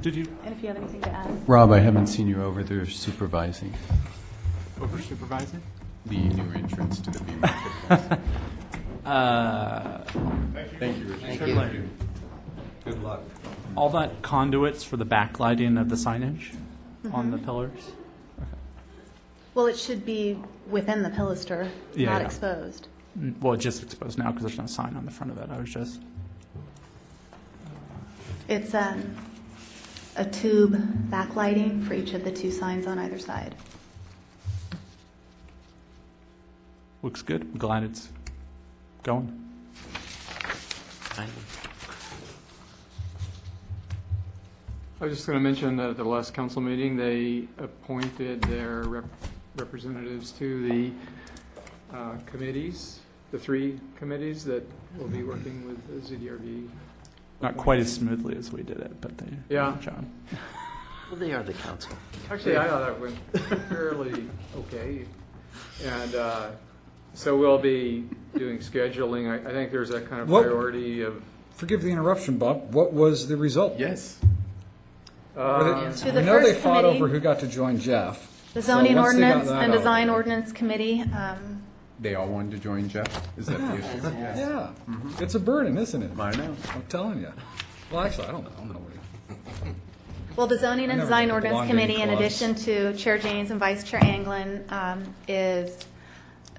S2: Did you
S6: And if you have anything to add.
S7: Rob, I haven't seen you over there supervising
S2: over supervising?
S7: the new entrance to the V Marketplace. Thank you, Richard.
S3: Thank
S2: Certainly.
S3: you.
S10: Good luck.
S2: All that conduits for the backlighting of the signage on the pillars?
S6: Well, it should be within the pilaster,
S2: Yeah,
S6: not
S2: yeah.
S6: exposed.
S2: Well, it's just exposed now because there's no sign on the front of it. I was just,
S6: It's a tube backlighting for each of the 2 signs on either side.
S2: looks good. I'm glad it's going.
S3: Fine.
S8: I was just going to mention that at the last council meeting, they appointed their representatives to the committees, the 3 committees that will be working with the ZDRB.
S2: Not quite as smoothly as we did it, but they did
S8: Yeah.
S2: a good job.
S3: Well, they are the council.
S8: Actually, I thought that went fairly okay. And so we'll be doing scheduling. I think there's that kind of
S1: What-
S8: priority of,
S1: Forgive the interruption, Bob. What was the result?
S7: Yes.
S6: To
S1: We
S6: the
S1: know they
S6: first
S1: fought
S6: committee-
S1: over who got to join Jeff.
S6: The
S1: So
S6: zoning
S1: once they got
S6: ordinance
S1: that
S6: and
S1: out
S6: design
S1: of the way-
S6: ordinance committee,
S7: They all wanted to join Jeff? Is that the issue? Yes.
S1: Yeah, it's a burden, isn't it?
S7: I know.
S1: I'm telling you. Well, actually, I don't know.
S6: well, the zoning
S1: I
S6: and
S1: never
S6: design
S1: belonged
S6: ordinance
S1: to any
S6: committee, in
S1: clubs.
S6: addition to Chair James and Vice Chair Anglin, is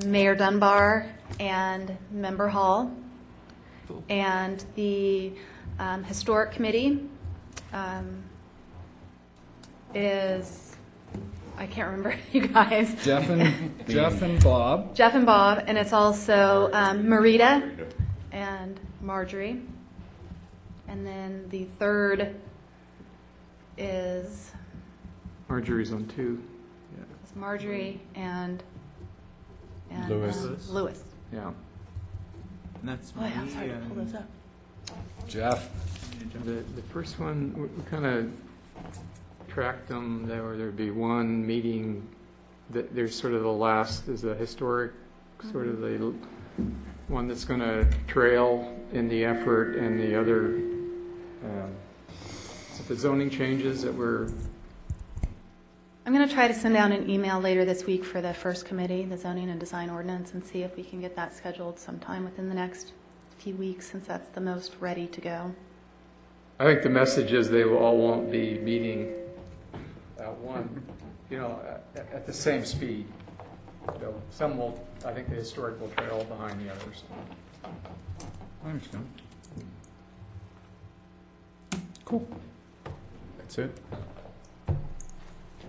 S6: Mayor Dunbar and Member Hall. And the historic committee is, I can't remember you guys.
S1: Jeff and Bob.
S6: Jeff and Bob, and it's also Marita and Marjorie. And then the third is
S8: Marjorie's on 2.
S6: Marjorie and
S7: Lewis.
S6: Lewis.
S8: Yeah.
S2: And that's
S6: Boy, I'm sorry to pull this up.
S1: Jeff.
S8: The first one, we kind of tracked them. There'd be one meeting that there's sort of the last is a historic, sort of the one that's going to trail in the effort, and the other, the zoning changes that we're,
S6: I'm going to try to send out an email later this week for the first committee, the zoning and design ordinance, and see if we can get that scheduled sometime within the next few weeks, since that's the most ready to go.
S8: I think the message is they all won't be meeting at one, at the same speed. So some will, I think the historic will trail behind the others.
S1: I understand. Cool.
S7: That's it?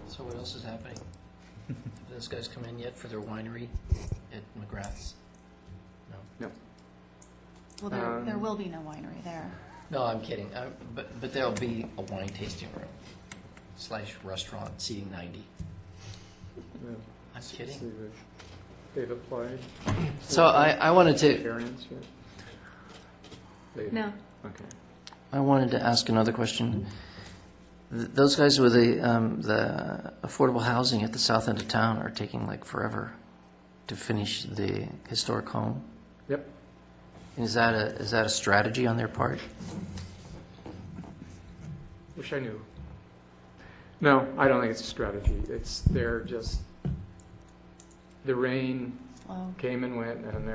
S3: So what else is happening? Have those guys come in yet for their winery at McGrath's? No?
S6: Well, there will be no winery there.
S3: No, I'm kidding. But there'll be a wine tasting room / restaurant seating 90.
S8: Yeah.
S3: I'm
S8: See
S3: kidding.
S8: if they've applied.
S3: So I wanted to
S8: Variance yet? They-
S6: No.
S8: Okay.
S3: I wanted to ask another question. Those guys with the affordable housing at the south end of town are taking like forever to finish the historic home.
S8: Yep.
S3: Is that a strategy on their part?
S8: Wish I knew. No, I don't think it's a strategy. They're just, the rain
S6: Slow.
S8: came and went, and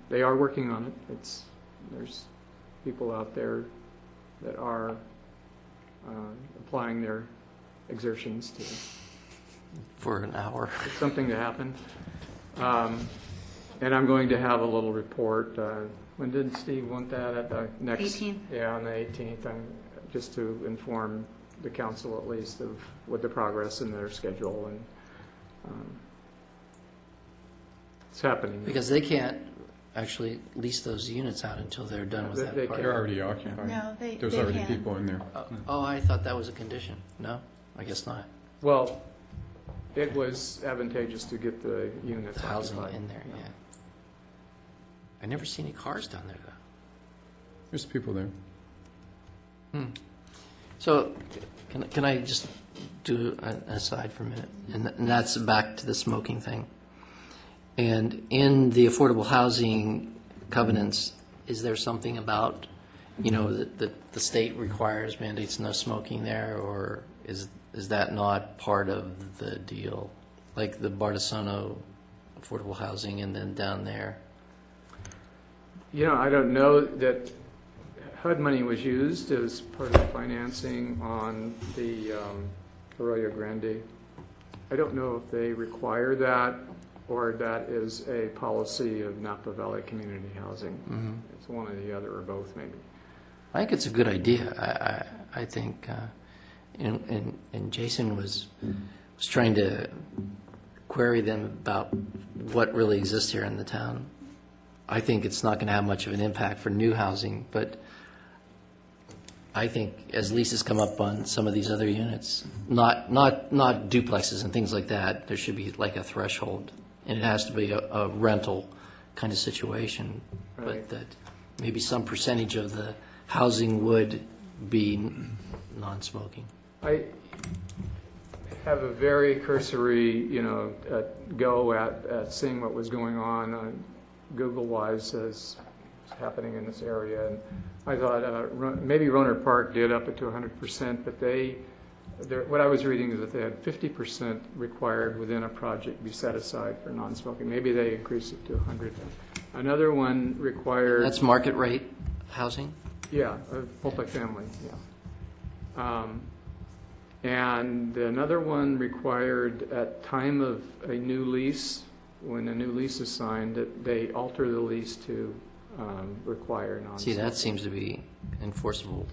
S8: they are working on it. There's people out there that are applying their exertions to
S3: For an hour.
S8: get something to happen. And I'm going to have a little report. When did Steve want that? At the next?
S6: 18th.
S8: Yeah, on the 18th, just to inform the council at least of what the progress in their schedule, and it's happening.
S3: Because they can't actually lease those units out until they're done with
S8: They
S3: that part.
S7: They're already occupied.
S6: No,
S7: There's
S6: they
S7: already
S6: can't.
S7: people in there.
S3: Oh, I thought that was a condition. No, I guess not.
S8: Well, it was advantageous to get the units
S3: The housing
S8: occupied.
S3: in there, yeah. I never see any cars down there, though.
S7: There's people there.
S3: So, can I just do an aside for a minute? And that's back to the smoking thing. And in the affordable housing covenants, is there something about, that the state requires, mandates no smoking there, or is that not part of the deal? Like the Bardessono affordable housing and then down there?
S8: I don't know that HUD money was used as part of financing on the Arroyo Grande. I don't know if they require that, or that is a policy of Napa Valley Community Housing. It's one or the other, or both, maybe.
S3: I think it's a good idea. I think, and Jason was trying to query them about what really exists here in the town. I think it's not going to have much of an impact for new housing, but I think as leases come up on some of these other units, not duplexes and things like that, there should be like a threshold, and it has to be a rental kind of situation, but
S8: Right.
S3: that maybe some percentage of the housing would be non-smoking.
S8: I have a very cursory, go at seeing what was going on Google-wise as happening in this area. And I thought maybe Roner Park did up it to 100%, but what I was reading is that they had 50% required within a project be set aside for non-smoking. Maybe they increased it to 100. Another one required...
S3: That's market rate housing?
S8: Yeah, multifamily, yeah. And another one required at time of a new lease, when a new lease is signed, that they alter the lease to require non-smoking.
S3: See, that seems to be enforceable.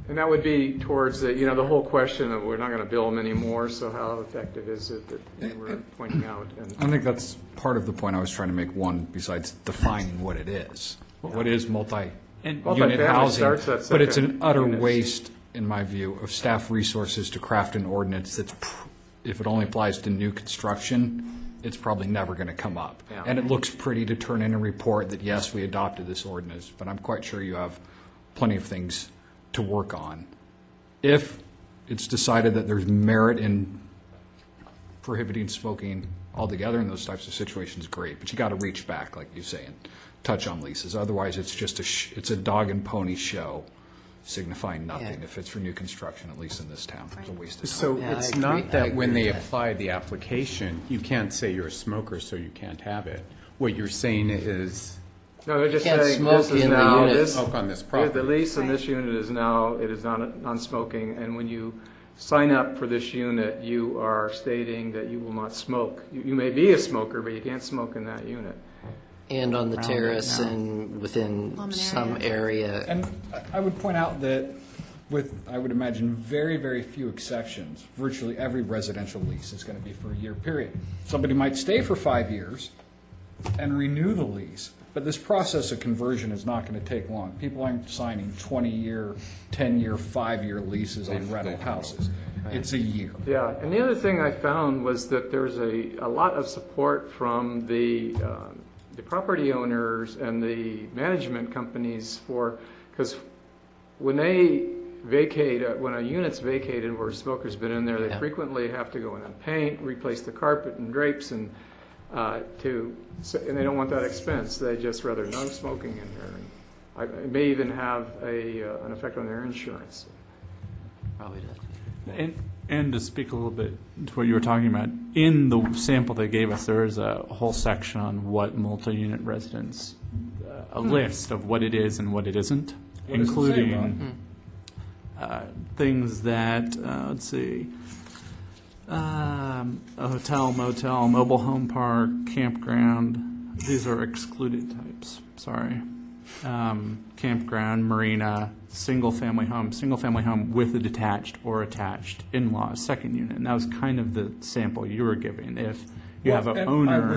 S8: And that would be towards the whole question of we're not going to bill them anymore, so how effective is it that you were pointing out? And
S1: I think that's part of the point I was trying to make, one, besides defining what it is. What is multi-unit
S8: Multifamily
S1: housing?
S8: starts at
S1: But it's an
S8: second
S1: utter
S8: units.
S1: waste, in my view, of staff resources to craft an ordinance that's, if it only applies to new construction, it's probably never going to come up.
S8: Yeah.
S1: And it looks pretty to turn in a report that, yes, we adopted this ordinance, but I'm quite sure you have plenty of things to work on. If it's decided that there's merit in prohibiting smoking altogether in those types of situations, great. But you got to reach back, like you say, and touch on leases. Otherwise, it's just it's a dog and pony show signifying nothing.
S3: Yeah.
S1: If it's for new construction, at least in this town, it's a waste of time.
S7: So
S3: Yeah,
S7: it's
S3: I agree.
S7: not
S3: I
S7: that
S3: agree
S7: when they
S3: with that.
S7: apply the application, you can't say you're a smoker, so you can't have it. What you're saying is
S8: no, they're just
S3: Can't
S8: saying
S3: smoke
S8: this is
S3: in the
S8: now
S3: unit.
S8: this.
S7: smoke on this
S8: The
S7: property.
S8: lease in this unit is now, it is non-smoking, and when you sign up for this unit, you are stating that you will not smoke. You may be a smoker, but you can't smoke in that unit.
S3: And on the
S2: around it
S3: terrace
S2: now.
S3: and within
S6: Common
S3: some
S6: area.
S3: area.
S1: And I would point out that with, I would imagine, very, very few exceptions, virtually every residential lease is going to be for a year period. Somebody might stay for 5 years and renew the lease, but this process of conversion is not going to take long. People aren't signing 20-year, 10-year, 5-year leases on rental houses. It's a year.
S8: Yeah, and the other thing I found was that there's a lot of support from the property owners and the management companies for, because when they vacate, when a unit's vacated where a smoker's been in there, they
S3: Yeah.
S8: frequently have to go in and paint, replace the carpet and drapes, and and they don't want that expense. They just rather no smoking in there. And it may even have an effect on their insurance.
S3: Probably does.
S2: And to speak a little bit to what you were talking about, in the sample they gave us, there is a whole section on what multi-unit residence, a list of what it is and what it isn't,
S1: What does it say,
S2: including things that, let's see, a hotel, motel, mobile home park, campground. These are excluded types, sorry. Campground, marina, single-family home with a detached or attached in-laws, second unit. And that was kind of the sample you were giving. If you have an
S1: And
S2: owner.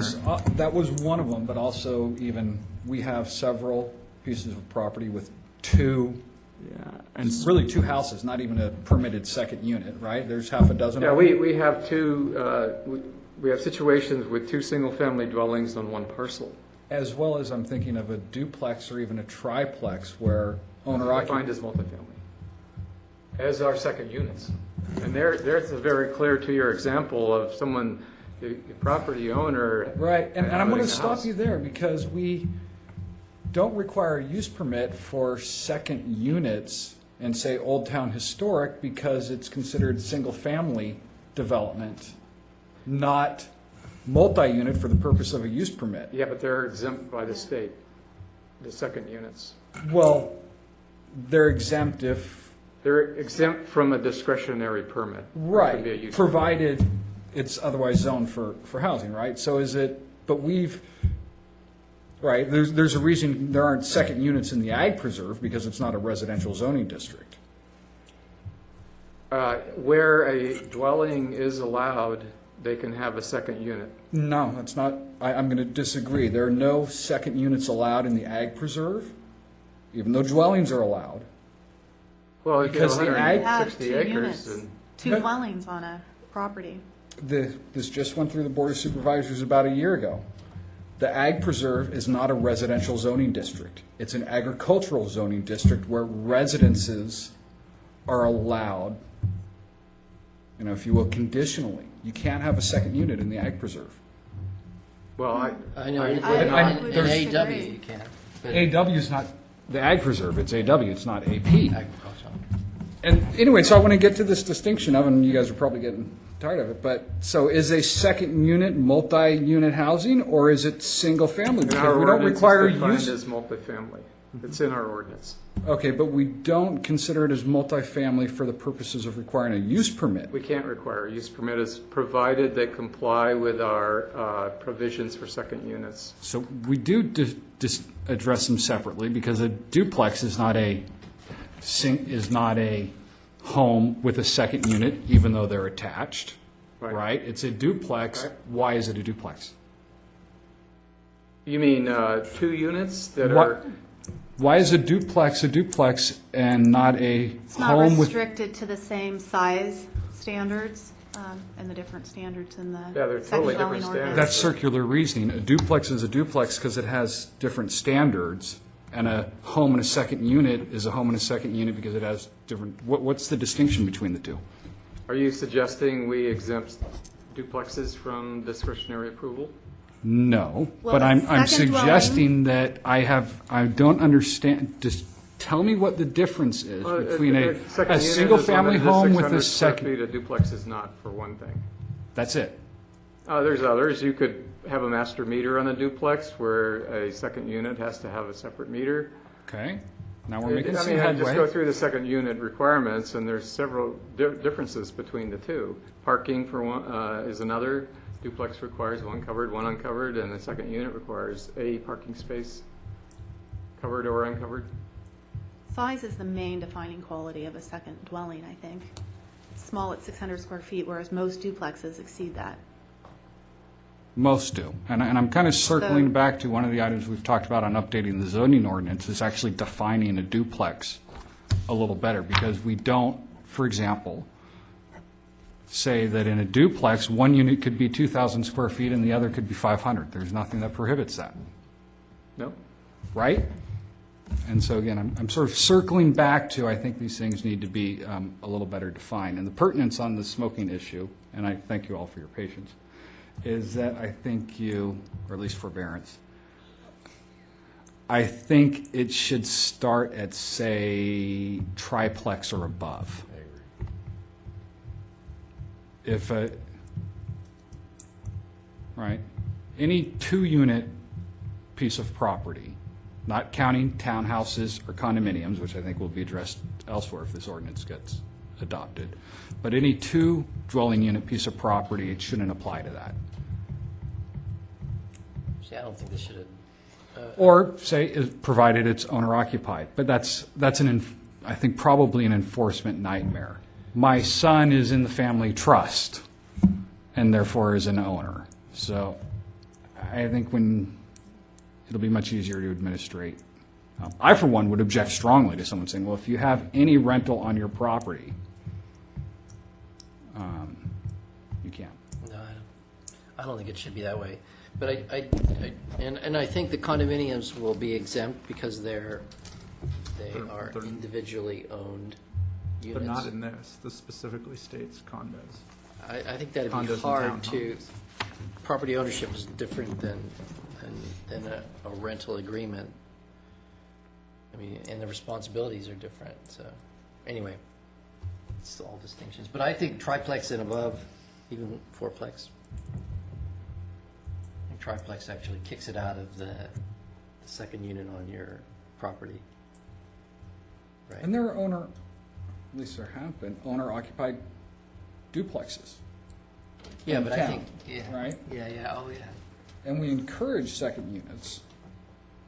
S1: that was one of them, but also even, we have several pieces of property with two,
S2: Yeah, and
S1: really two houses, not even a permitted second unit, right? There's half a dozen
S8: Yeah,
S1: of them.
S8: we have we have situations with two single-family dwellings on one parcel.
S1: As well as I'm thinking of a duplex or even a triplex where owner
S8: Defined
S1: occupied.
S8: as multifamily, as our second units. And there's a very clear two-year example of someone, the property owner.
S1: Right, and I'm going
S8: inhabiting
S1: to
S8: the
S1: stop
S8: house.
S1: you there because we don't require a use permit for second units and say Old Town Historic because it's considered single-family development, not multi-unit for the purpose of a use permit.
S8: Yeah, but they're exempt by the state, the second units.
S1: Well, they're exempt if,
S8: They're exempt from a discretionary permit. It could be a
S1: right,
S8: use
S1: provided it's otherwise zoned for housing, right? So is it, but we've, right, there's a reason there aren't second units in the ag preserve because it's not a residential zoning district.
S8: Where a dwelling is allowed, they can have a second unit.
S1: No, that's not, I'm going to disagree. There are no second units allowed in the ag preserve, even though dwellings are allowed.
S8: Well, if you have
S1: Because the ag-
S8: 160
S6: Have 2
S8: acres,
S6: units,
S8: and
S6: 2 dwellings on a property.
S1: This just went through the Board of Supervisors about a year ago. The ag preserve is not a residential zoning district. It's an agricultural zoning district where residences are allowed, if you will, conditionally. You can't have a second unit in the ag preserve.
S8: well,
S3: I know,
S6: I
S3: in
S6: would
S3: AW
S6: disagree.
S3: you can, but
S1: AW is not the ag preserve, it's AW, it's not AP.
S3: agricultural.
S1: And anyway, so I want to get to this distinction of, and you guys are probably getting tired of it, but, so is a second unit multi-unit housing, or is it single-family?
S8: in
S1: Because
S8: our
S1: we don't
S8: ordinance,
S1: require
S8: it's defined
S1: use.
S8: as multifamily. It's in our ordinance.
S1: Okay, but we don't consider it as multifamily for the purposes of requiring a use permit.
S8: We can't require a use permit as provided they comply with our provisions for second units.
S1: So we do just address them separately, because a duplex is not a home with a second unit, even though they're attached,
S8: Right.
S1: right? It's a duplex.
S8: Right.
S1: Why is it a duplex?
S8: You mean 2 units that
S1: What-
S8: are,
S1: Why is a duplex and not a
S6: It's not
S1: home with?
S6: restricted to the same size standards and the different standards in the
S8: Yeah, they're
S6: second
S8: totally
S6: dwelling
S8: different
S6: ordinance.
S1: That's circular reasoning. A duplex is a duplex because it has different standards, and a home and a second unit is a home and a second unit because it has different, what's the distinction between the two?
S8: are you suggesting we exempt duplexes from discretionary approval?
S1: No,
S6: Well,
S1: but
S6: the
S1: I'm
S6: second
S1: suggesting that I don't understand, just tell me what the difference is
S8: Well,
S1: between
S8: a second
S1: a
S8: unit is
S1: single-family
S8: limited to
S1: home with a
S8: 600 square
S1: second,
S8: feet. A duplex is not, for one thing.
S1: that's it.
S8: There's others. You could have a master meter on a duplex where a second unit has to have a separate meter.
S1: Okay, now we're making
S8: I
S1: some
S8: mean, I just go
S1: headway.
S8: through the second unit requirements, and there's several differences between the two. Parking for one is another. Duplex requires one covered, one uncovered, and the second unit requires a parking space, covered or uncovered.
S6: Size is the main defining quality of a second dwelling, I think. It's small at 600 square feet, whereas most duplexes exceed that.
S1: Most do. And I'm kind of circling
S6: So-
S1: back to one of the items we've talked about on updating the zoning ordinance, is actually defining a duplex a little better, because we don't, for example, say that in a duplex, one unit could be 2,000 square feet and the other could be 500. There's nothing that prohibits that,
S8: No?
S1: right? And so again, I'm sort of circling back to, I think these things need to be a little better defined. And the pertinence on the smoking issue, and I thank you all for your patience, is that I think you, or at least forbearance, I think it should start at, say, triplex or above. If a, right, any two-unit piece of property, not counting townhouses or condominiums, which I think will be addressed elsewhere if this ordinance gets adopted, but any two dwelling unit piece of property, it shouldn't apply to that.
S3: See, I don't think they should have.
S1: Or say, provided it's owner occupied, but that's I think probably an enforcement nightmare. My son is in the family trust and therefore is an owner. So I think it'll be much easier to administrate. I, for one, would object strongly to someone saying, well, if you have any rental on your property, you can't.
S3: No, I don't think it should be that way. But I think the condominiums will be exempt because they are individually owned units.
S2: But not in this. This specifically states condos.
S3: I think that'd
S2: Condos
S3: be
S2: and
S3: hard to,
S2: townhomes.
S3: property ownership is different than a rental agreement. I mean, and the responsibilities are different, so, anyway, it's all distinctions. But I think triplex and above, even fourplex. And triplex actually kicks it out of the second unit on your property. Right?
S1: And there are at least there have been, owner-occupied duplexes.
S3: Yeah,
S1: in
S3: but I
S1: town,
S3: think, yeah.
S1: right?
S3: Yeah, oh, yeah.
S1: And we encourage second units.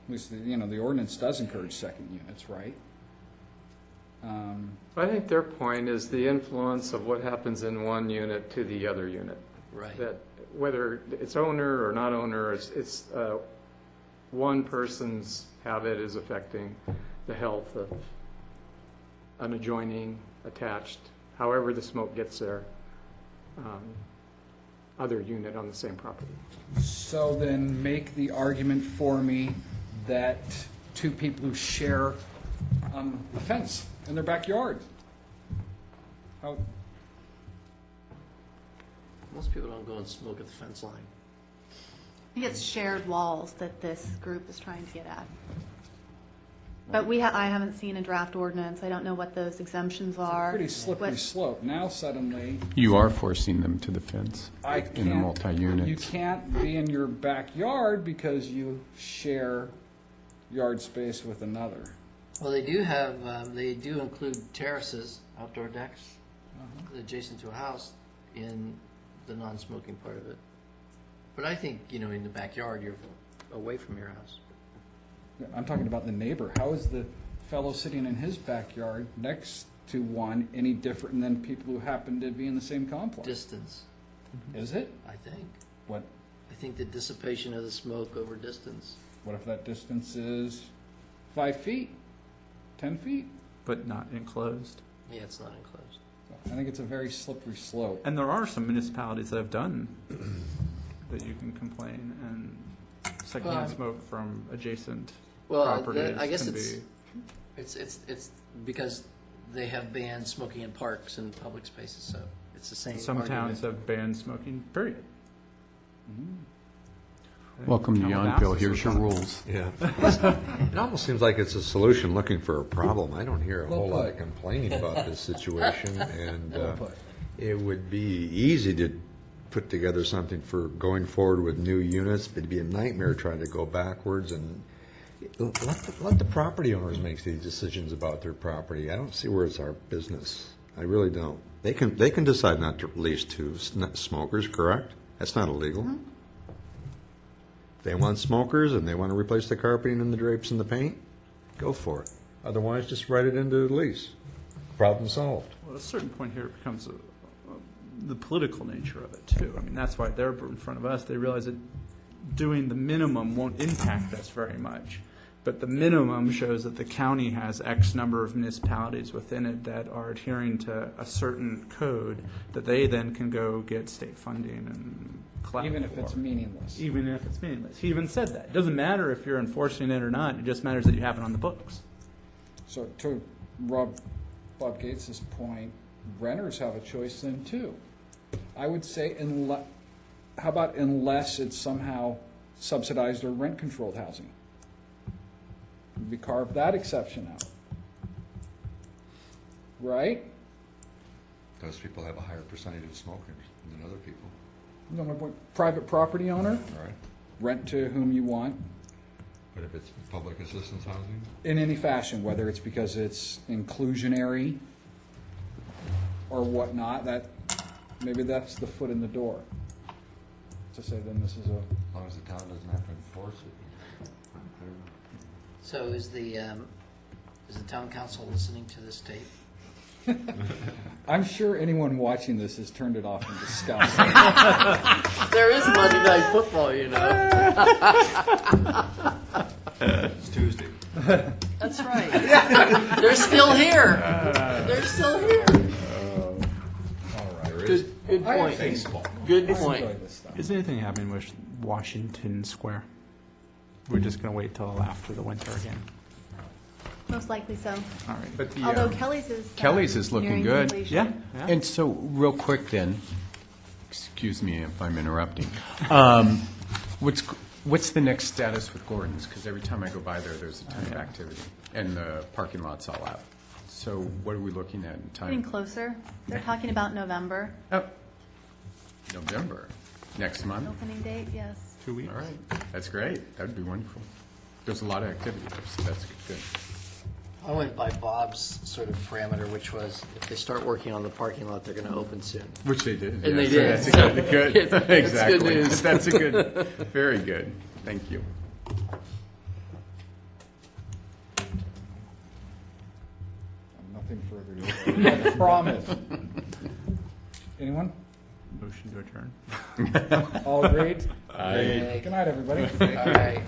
S1: At least, the ordinance does encourage second units, right?
S8: I think their point is the influence of what happens in one unit to the other unit.
S3: Right.
S8: That whether it's owner or not owner, it's one person's habit is affecting the health of an adjoining, attached, however the smoke gets there, other unit on the same property.
S1: So then make the argument for me that two people who share a fence in their backyard. How,
S3: Most people don't go and smoke at the fence line.
S6: I think it's shared walls that this group is trying to get at. But I haven't seen a draft ordinance. I don't know what those exemptions are.
S1: pretty slippery
S6: What-
S1: slope. Now suddenly,
S7: You are forcing them to the fence
S1: I
S7: in the
S1: can't,
S7: multi-units.
S1: you can't be in your backyard because you share yard space with another.
S3: Well, they do include terraces, outdoor decks, adjacent to a house in the non-smoking part of it. But I think, in the backyard, you're away from your house.
S1: I'm talking about the neighbor. How is the fellow sitting in his backyard next to one any different than people who happen to be in the same complex?
S3: Distance,
S1: Is it?
S3: I think.
S1: What
S3: I think the dissipation of the smoke over distance.
S1: if that distance is 5 feet, 10 feet?
S2: But not enclosed.
S3: Yeah, it's not enclosed.
S1: I think it's a very slippery slope.
S2: And there are some municipalities that have done that you can complain and secondhand
S3: Well,
S2: smoke from adjacent
S3: Well,
S2: properties.
S3: I guess
S2: can
S3: it's,
S2: be-
S3: it's because they have banned smoking in parks and public spaces, so it's the same
S2: Some
S3: argument.
S2: towns have banned smoking, period.
S7: Welcome to
S2: Calabasas
S7: Yountville, here's your
S2: was one.
S7: rules.
S12: Yeah. It almost seems like it's a solution looking for a problem. I don't hear a
S1: Well
S12: whole lot
S1: put.
S12: of complaining about this situation, and
S1: Well put.
S12: it would be easy to put together something for going forward with new units, but it'd be a nightmare trying to go backwards, and let the property owners make these decisions about their property. I don't see where it's our business. I really don't. They can decide not to lease to smokers, correct? That's not illegal. If they want smokers and they want to replace the carpeting and the drapes and the paint, go for it. Otherwise, just write it into the lease. Problem solved.
S2: Well, at a certain point here, it becomes the political nature of it, too. I mean, that's why they're in front of us. They realize that doing the minimum won't impact us very much. But the minimum shows that the county has X number of municipalities within it that are adhering to a certain code that they then can go get state funding and clap
S1: Even if
S2: for.
S1: it's meaningless.
S2: Even if it's meaningless. He even said that. It doesn't matter if you're enforcing it or not. It just matters that you have it on the books.
S1: So to Bob Gates's point, renters have a choice then too. I would say how about unless it's somehow subsidized or rent-controlled housing? We carve that exception out. Right?
S12: Those people have a higher percentage of smokers than other people.
S1: You know my point? Private property owner,
S12: Right.
S1: rent to whom you want,
S12: But if it's public assistance housing?
S1: in any fashion, whether it's because it's inclusionary or whatnot, that, maybe that's the foot in the door. To say then this is a,
S12: As long as the town doesn't have to enforce it.
S3: So is the town council listening to this tape?
S1: I'm sure anyone watching this has turned it off in disgust.
S3: There is Monday Night Football, you know.
S12: It's Tuesday.
S3: That's right. They're still here. They're still here. Good point. Good point.
S1: Enjoy this stuff.
S2: Is anything happening with Washington Square? We're just going to wait till after the winter again.
S6: Most likely so.
S2: All right.
S7: But the,
S6: Although Kelly's
S7: is looking
S6: nearing
S7: good.
S6: completion.
S2: Yeah.
S7: And so, real quick then, excuse me if I'm interrupting. What's the next status with Gordon's? Because every time I go by there, there's a ton of activity, and the parking lot's all out. So what are we looking at in
S6: Getting
S7: time?
S6: closer. They're talking about November.
S7: Oh, November, next month?
S6: Opening date, yes.
S2: 2 weeks.
S7: All right, that's great. That'd be wonderful. There's a lot of activity there, so that's good.
S3: I went by Bob's sort of parameter, which was if they start working on the parking lot, they're going to open soon.
S7: Which they did.
S3: And they
S7: so
S3: did.
S7: That's a good,
S3: It's good
S7: exactly.
S3: news.
S7: That's a good, very good. Thank you.
S1: Nothing further to say. I promise. Anyone?
S2: Motion to adjourn.
S1: All agreed?
S3: Aye.
S1: Good night, everybody.
S3: All right.